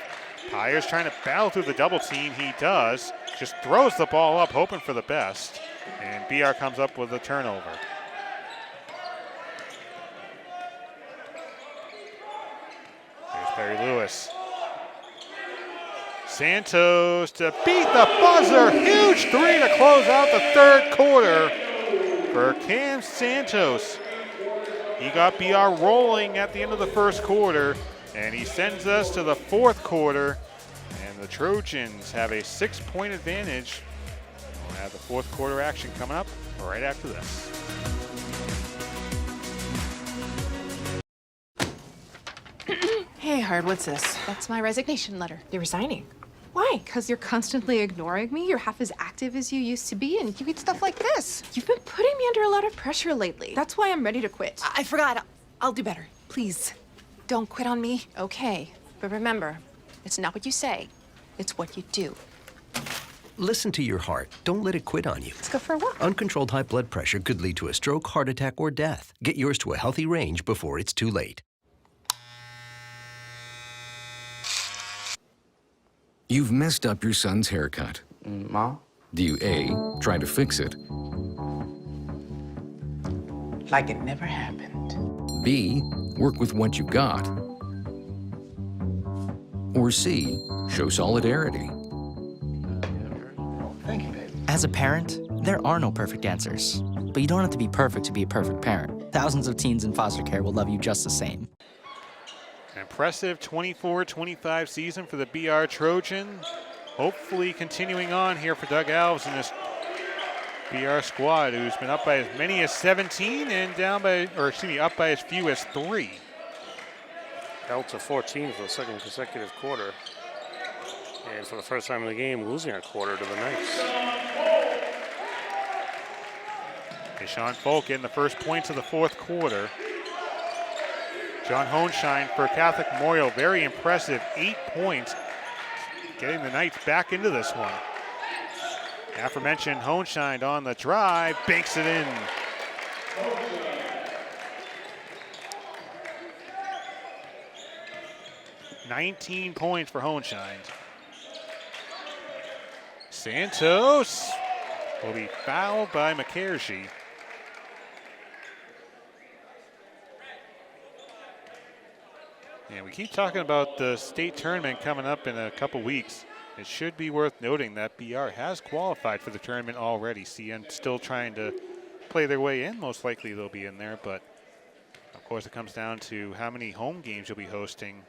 Pyers trying to battle through the double team. He does. Just throws the ball up, hoping for the best. And BR comes up with a turnover. There's Perry-Lewis. Santos to beat the buzzer. Huge 3 to close out the third quarter for Cam Santos. He got BR rolling at the end of the first quarter, and he sends us to the fourth quarter, and the Trojans have a 6-point advantage. We'll have the fourth quarter action coming up right after this. Hey, Hard, what's this? That's my resignation letter. You're resigning? Why? Because you're constantly ignoring me. You're half as active as you used to be, and you eat stuff like this. You've been putting me under a lot of pressure lately. That's why I'm ready to quit. I forgot. I'll do better. Please, don't quit on me. Okay, but remember, it's not what you say, it's what you do. Listen to your heart. Don't let it quit on you. Let's go for a walk. Uncontrolled high blood pressure could lead to a stroke, heart attack, or death. Get yours to a healthy range before it's too late. You've messed up your son's haircut. Mom? Do you A, try to fix it? Like it never happened. B, work with what you got? Or C, show solidarity? Thank you, baby. As a parent, there are no perfect answers. But you don't have to be perfect to be a perfect parent. Thousands of teens in foster care will love you just the same. An impressive 24-25 season for the BR Trojan. Hopefully continuing on here for Doug Alves and this BR squad, who's been up by as many as 17 and up by as few as 3. Held to 14 for the second consecutive quarter. And for the first time in the game, losing a quarter to the Knights. Cason Faulk in the first points of the fourth quarter. John Hohenschein for Catholic Memorial, very impressive, 8 points, getting the Knights back into this one. Aforementioned Hohenschein on the drive, banks it in. $19 points for Hohenschein. Santos will be fouled by McKershey. And we keep talking about the state tournament coming up in a couple weeks. It should be worth noting that BR has qualified for the tournament already. CN still trying to play their way in. Most likely they'll be in there, but of course it comes down to how many home games you'll be hosting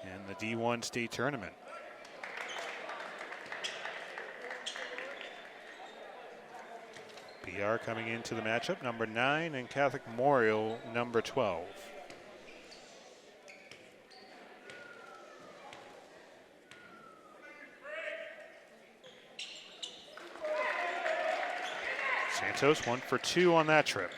in the D1 state tournament. BR coming into the matchup, number 9, and Catholic Memorial, number 12. Santos 1 for 2 on that trip.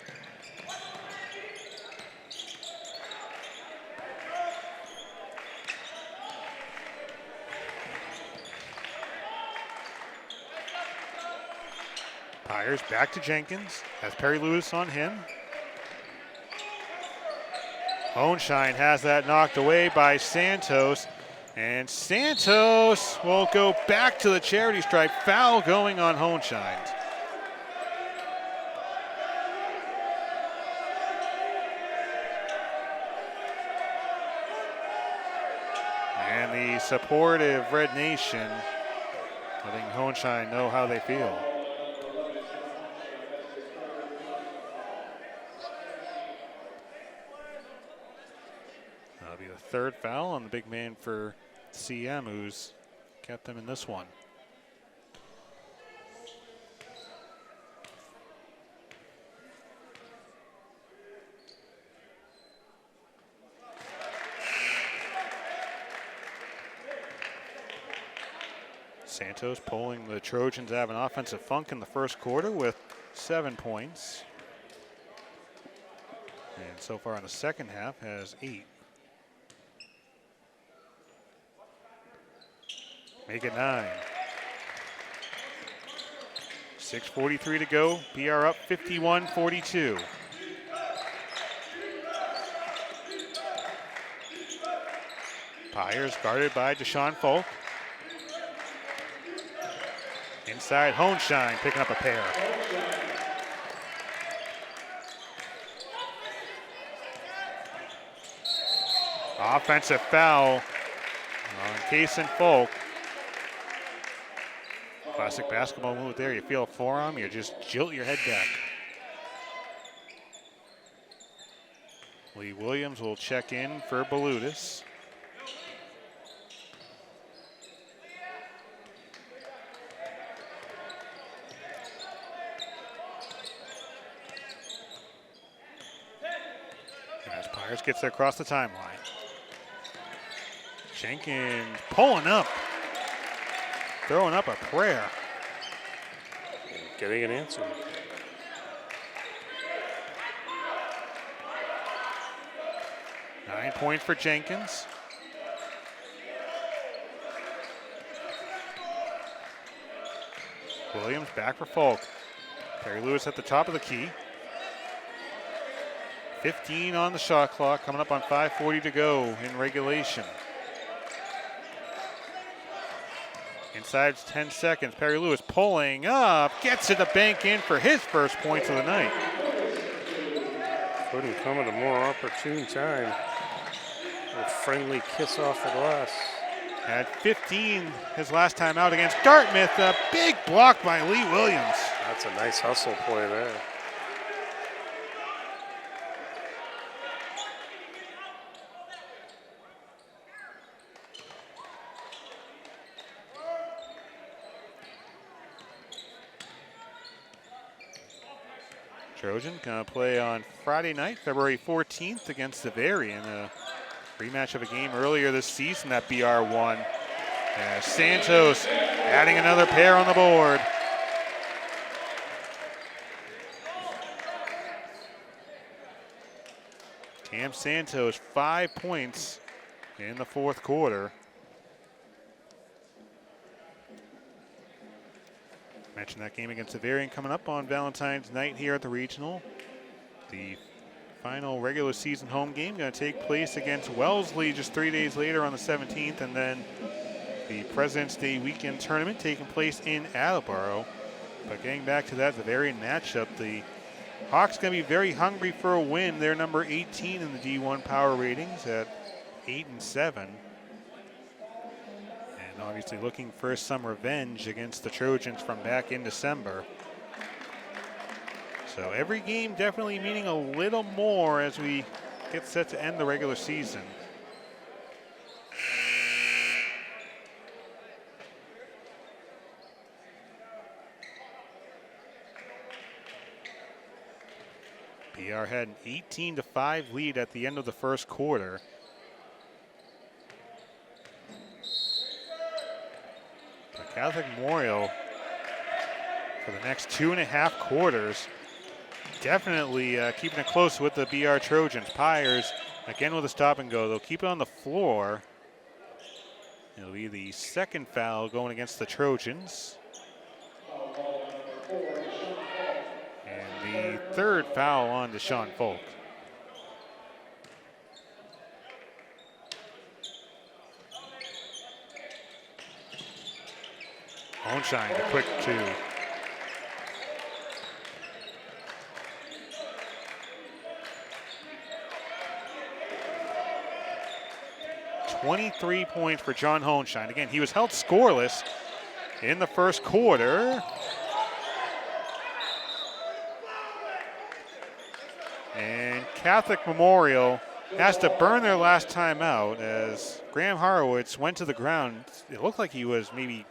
Pyers back to Jenkins, has Perry Lewis on him. Hohenschein has that knocked away by Santos, and Santos will go back to the charity stripe. Foul going on Hohenschein. And the supportive Red Nation letting Hohenschein know how they feel. That'll be the third foul on the big man for CM, who's kept them in this one. Santos pulling the Trojans out of an offensive funk in the first quarter with 7 points. And so far in the second half has 8. Make it 9. 6:43 to go. BR up 51-42. Pyers guarded by Cason Faulk. Inside, Hohenschein picking up a pair. Offensive foul on Cason Faulk. Classic basketball move there. You feel a forearm, you just jilt your head back. Lee Williams will check in for Balutis. As Pyers gets there across the timeline. Jenkins pulling up. Throwing up a prayer. Getting an answer. Nine points for Jenkins. Williams back for Faulk. Perry Lewis at the top of the key. 15 on the shot clock, coming up on 5:40 to go in regulation. Inside 10 seconds, Perry Lewis pulling up, gets it to bank in for his first points of the night. Couldn't come at a more opportune time. A friendly kiss off the glass. Had 15 his last time out against Dartmouth. A big block by Lee Williams. That's a nice hustle play there. Trojan going to play on Friday night, February 14th against Zavarian, a rematch of a game earlier this season that BR won. Santos adding another pair on the board. Cam Santos, 5 points in the fourth quarter. Mentioned that game against Zavarian coming up on Valentine's night here at the Regional. The final regular season home game going to take place against Wellesley just 3 days later on the 17th, and then the President's Day weekend tournament taking place in Attleboro. But getting back to that Zavarian matchup, the Hawks going to be very hungry for a win. They're number 18 in the D1 power ratings at 8-7. And obviously looking for some revenge against the Trojans from back in December. So every game definitely meaning a little more as we get set to end the regular season. BR had an 18-5 lead at the end of the first quarter. But Catholic Memorial for the next 2.5 quarters definitely keeping it close with the BR Trojans. Pyers again with a stop and go. They'll keep it on the floor. It'll be the second foul going against the Trojans. The third foul on Cason Faulk. Honshine, a quick two. .23 points for John Honshine. Again, he was held scoreless in the first quarter. And Catholic Memorial has to burn their last time out as Graham Horowitz went to the ground. It looked like he was maybe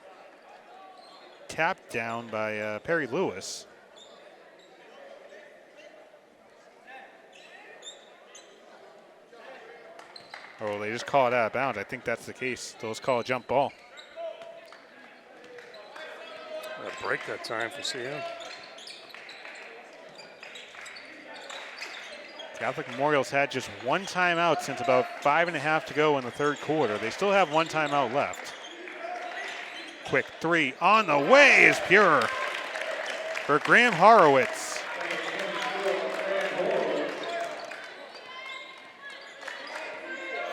tapped down by Perry Lewis. Oh, they just call it out of bounds. I think that's the case. They'll just call a jump ball. A break that time for CM. Catholic Memorial's had just one timeout since about 5.5 to go in the third quarter. They still have one timeout left. Quick three on the way is pure for Graham Horowitz.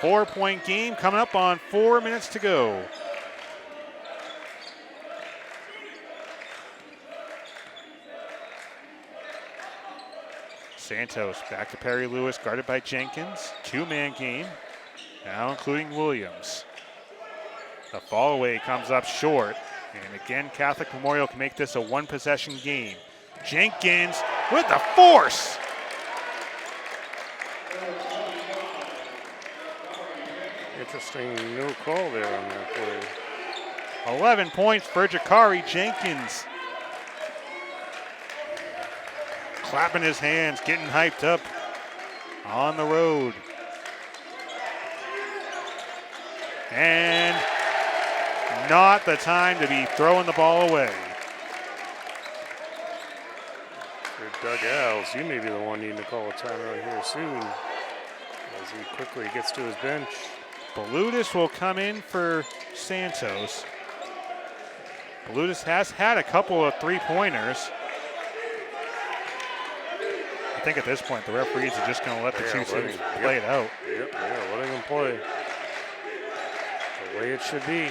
Four-point game coming up on 4 minutes to go. Santos back to Perry Lewis, guarded by Jenkins. Two-man game, now including Williams. The fall away comes up short, and again, Catholic Memorial can make this a one-possession game. Jenkins with the force. Interesting no call there on that play. 11 points for Jakari Jenkins. Clapping his hands, getting hyped up on the road. And not the time to be throwing the ball away. For Doug Alves, you may be the one needing to call a timeout here soon as he quickly gets to his bench. Balutis will come in for Santos. Balutis has had a couple of three-pointers. I think at this point the referees are just going to let the two teams play it out. Yep, yeah, letting them play the way it should be.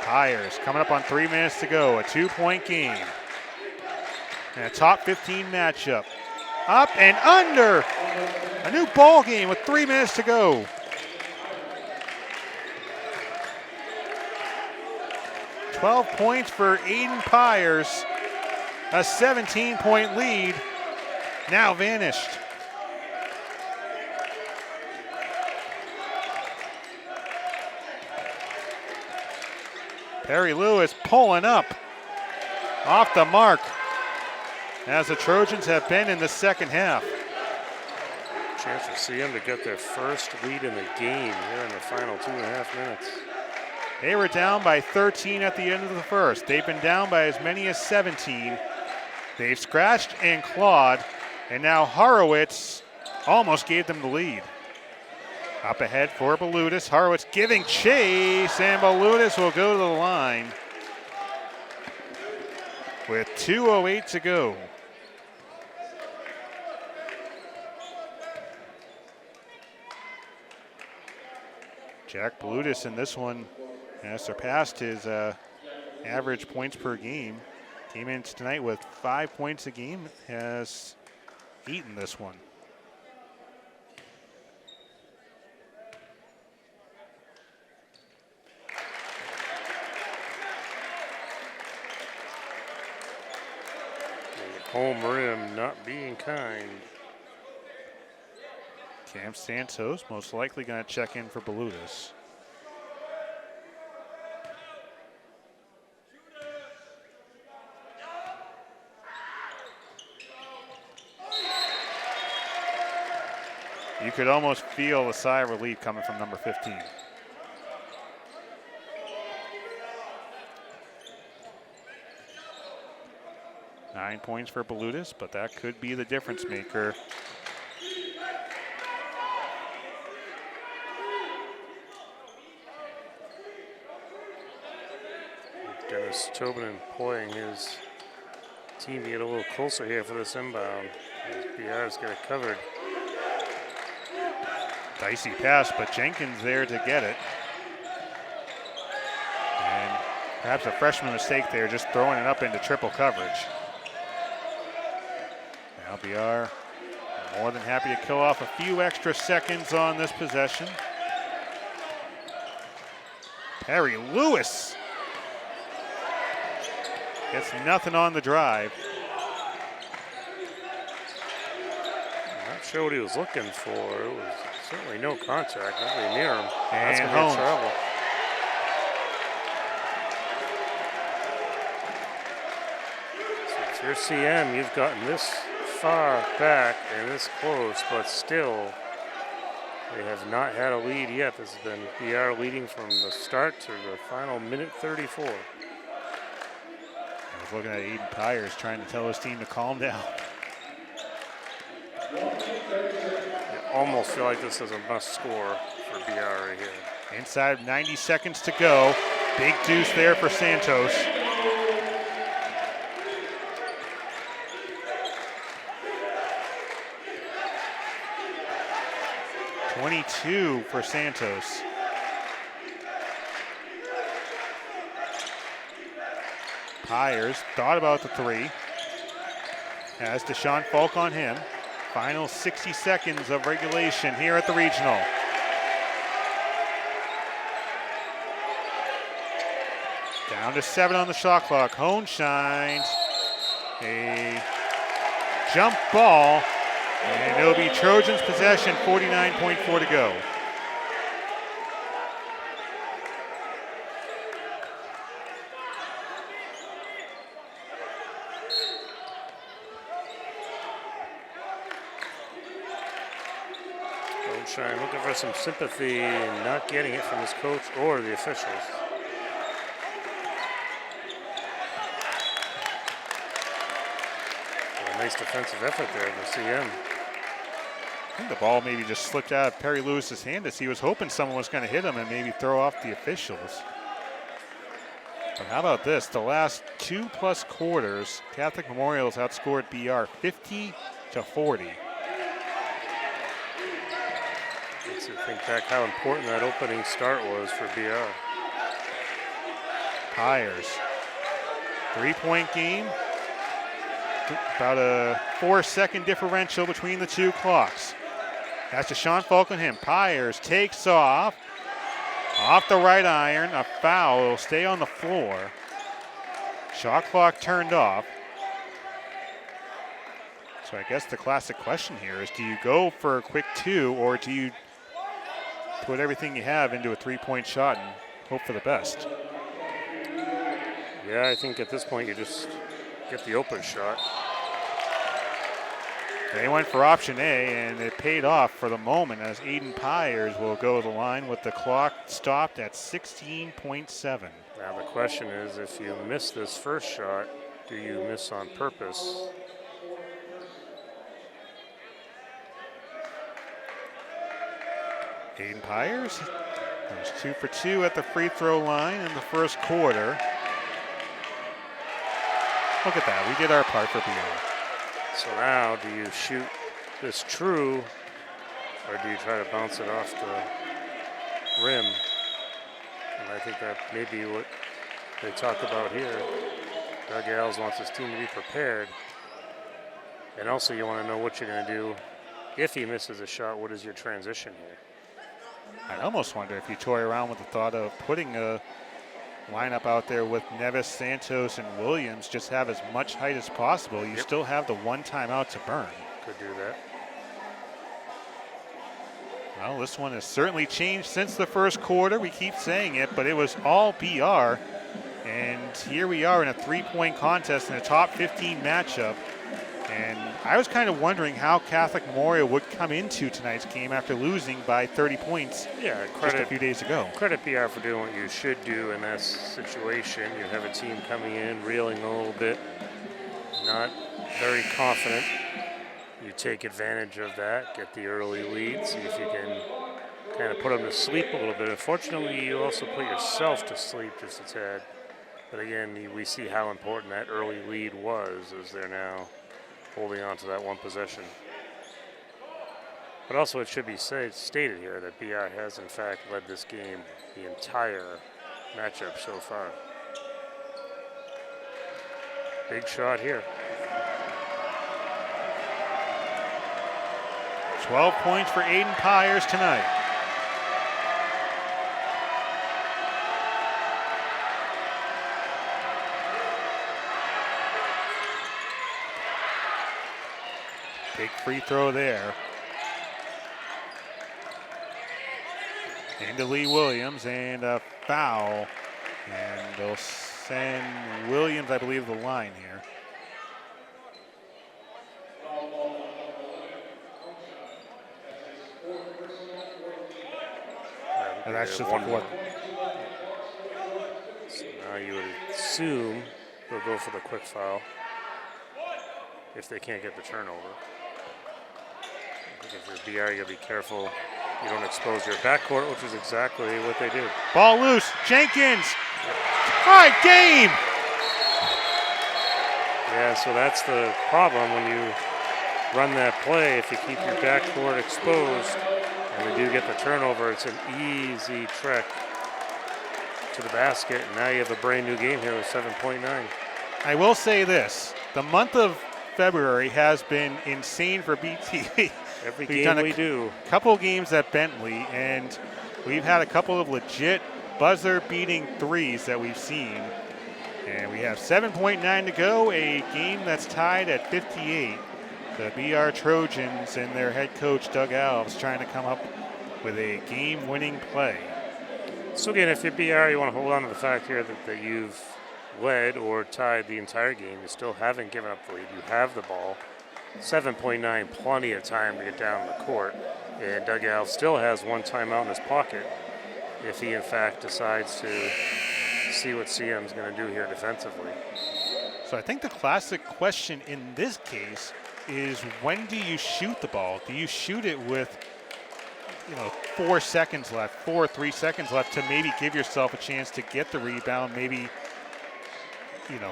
Pyers coming up on 3 minutes to go. A 2-point game. And a top 15 matchup. Up and under. A new ball game with 3 minutes to go. $12 points for Aiden Pyers. A 17-point lead. Now vanished. Perry Lewis pulling up off the mark. as the Trojans have been in the second half. Chance for CM to get their first lead in the game here in the final 2.5 minutes. They were down by 13 at the end of the first. They've been down by as many as 17. They've scratched and clawed, and now Horowitz almost gave them the lead. Up ahead for Balutis. Horowitz giving chase, and Balutis will go to the line with 2:08 to go. Jack Balutis in this one has surpassed his average points per game. Came in tonight with 5 points a game, has eaten this one. Home rim not being kind. Cam Santos most likely going to check in for Balutis. You could almost feel a sigh of relief coming from number 15. Nine points for Balutis, but that could be the difference maker. Dennis Tobin employing his team to get a little closer here for this inbound. As BR's got it covered. Dicey pass, but Jenkins there to get it. And perhaps a freshman mistake there, just throwing it up into triple coverage. Now BR more than happy to kill off a few extra seconds on this possession. Perry Lewis gets nothing on the drive. I'm not sure what he was looking for. It was certainly no contact, nobody near him. And that's going to be trouble. Since you're CM, you've gotten this far back and this close, but still they have not had a lead yet. This has been BR leading from the start to the final minute 34. I was looking at Aiden Pyers trying to tell his team to calm down. I almost feel like this is a must score for BR right here. Inside 90 seconds to go. Big deuce there for Santos. .22 for Santos. Pyers thought about the three. Has Cason Faulk on him. Final 60 seconds of regulation here at the regional. Down to 7 on the shot clock. Hohenschein, a jump ball, and it'll be Trojans possession, 49.4 to go. Hohenschein looking for some sympathy and not getting it from his coach or the officials. A nice defensive effort there for CM. I think the ball maybe just slipped out of Perry Lewis's hand as he was hoping someone was going to hit him and maybe throw off the officials. But how about this? The last 2+ quarters, Catholic Memorial has outscored BR 50-40. Makes you think back how important that opening start was for BR. Pyers, 3-point game. About a 4-second differential between the two clocks. That's Cason Faulk on him. Pyers takes off the right iron. A foul will stay on the floor. Shot clock turned off. So I guess the classic question here is, do you go for a quick 2 or do you put everything you have into a 3-point shot and hope for the best? Yeah, I think at this point you just get the open shot. They went for option A, and it paid off for the moment as Aiden Pyers will go to the line with the clock stopped at 16.7. Now the question is, if you miss this first shot, do you miss on purpose? Aiden Pyers was 2 for 2 at the free throw line in the first quarter. Look at that, we did our part for BR. So now, do you shoot this true, or do you try to bounce it off the rim? And I think that may be what they talk about here. Doug Alves wants his team to be prepared. And also you want to know what you're going to do if he misses a shot. What is your transition here? I almost wonder if you toy around with the thought of putting a lineup out there with Nevis, Santos, and Williams, just have as much height as possible. You still have the one timeout to burn. Could do that. Well, this one has certainly changed since the first quarter. We keep saying it, but it was all BR. And here we are in a 3-point contest in a top 15 matchup. And I was kind of wondering how Catholic Memorial would come into tonight's game after losing by 30 points just a few days ago. Credit BR for doing what you should do in that situation. You have a team coming in, reeling a little bit, not very confident. You take advantage of that, get the early lead, see if you can kind of put them to sleep a little bit. Unfortunately, you also put yourself to sleep just a tad. But again, we see how important that early lead was as they're now holding on to that one possession. But also it should be stated here that BR has in fact led this game the entire matchup so far. Big shot here. 12 points for Aiden Pyers tonight. Big free throw there. Into Lee Williams, and a foul. And they'll send Williams, I believe, the line here. And that's just one. So now you would assume they'll go for the quick foul if they can't get the turnover. I think if you're BR, you gotta be careful you don't expose your backcourt, which is exactly what they did. Ball loose, Jenkins, tie game! Yeah, so that's the problem when you run that play. If you keep your backcourt exposed and they do get the turnover, it's an easy trek to the basket. And now you have a brand new game here with 7.9. I will say this, the month of February has been insane for BTV. Every We've game done we do. Couple games at Bentley, and we've had a couple of legit buzzer-beating threes that we've seen. And we have 7.9 to go, a game that's tied at 58. The BR Trojans and their head coach, Doug Alves, trying to come up with a game-winning play. So again, if you're BR, you want to hold on to the fact here that you've led or tied the entire game. You still haven't given up the lead. You have the ball. 7.9, plenty of time to get down the court. And Doug Alves still has one timeout in his pocket if he, in fact, decides to see what CM's going to do here defensively. So I think the classic question in this case is, when do you shoot the ball? Do you shoot it with 4 seconds left, 3 seconds left to maybe give yourself a chance to get the rebound, maybe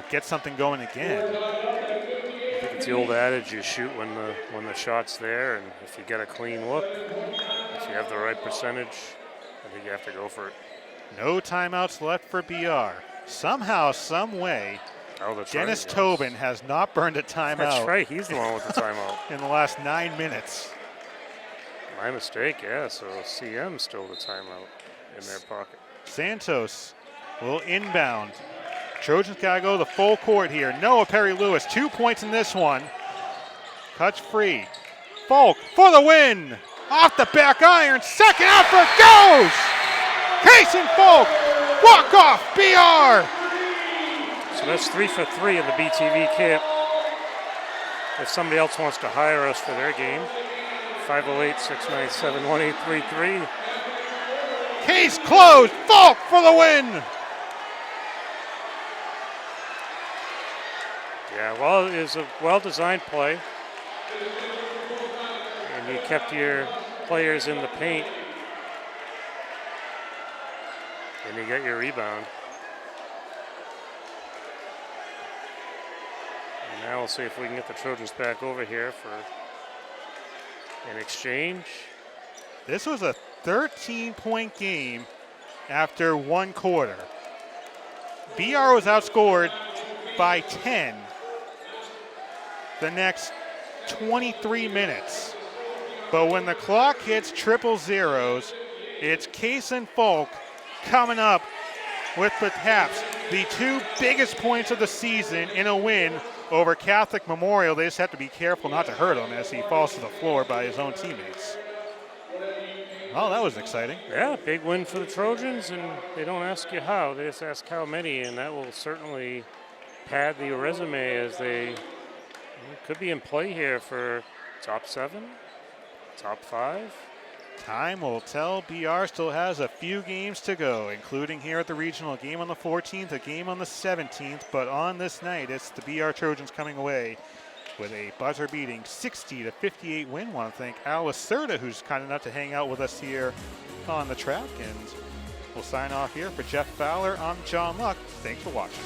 get something going again? I think it's the old adage, you shoot when the shot's there, and if you get a clean look, if you have the right percentage, I think you have to go for it. No timeouts left for BR. Somehow, some way, Dennis Tobin has not burned a timeout. That's right, he's the one with the timeout. In the last 9 minutes. My mistake, yeah, so CM still the timeout in their pocket. Santos will inbound. Trojans gotta go the full court here. Noah Perry-Lewis, 2 points in this one. Cuts free. Faulk for the win. Off the back iron, second effort goes! Cason Faulk, walk off, BR! So that's 3 for 3 in the BTV camp. if somebody else wants to hire us for their game, 508-697-1833. Case closed. Faulk for the win. Yeah, well, it was a well-designed play. And you kept your players in the paint. And you got your rebound. And now we'll see if we can get the Trojans back over here for an exchange. This was a 13-point game after one quarter. BR was outscored by 10 the next 23 minutes. But when the clock hits triple zeros, it's Cason Faulk coming up with perhaps the two biggest points of the season in a win over Catholic Memorial. They just have to be careful not to hurt him as he falls to the floor by his own teammates. Oh, that was exciting. Yeah, big win for the Trojans, and they don't ask you how, they just ask how many, and that will certainly pad the resume as they could be in play here for top 7, top 5. Time will tell. BR still has a few games to go, including here at the regional, a game on the 14th, a game on the 17th, but on this night, it's the BR Trojans coming away with a buzzer-beating 60-58 win. I want to thank Al Lacerda, who's kind enough to hang out with us here on the track, and we'll sign off here. For Jeff Fowler, I'm John Luck. Thanks for watching.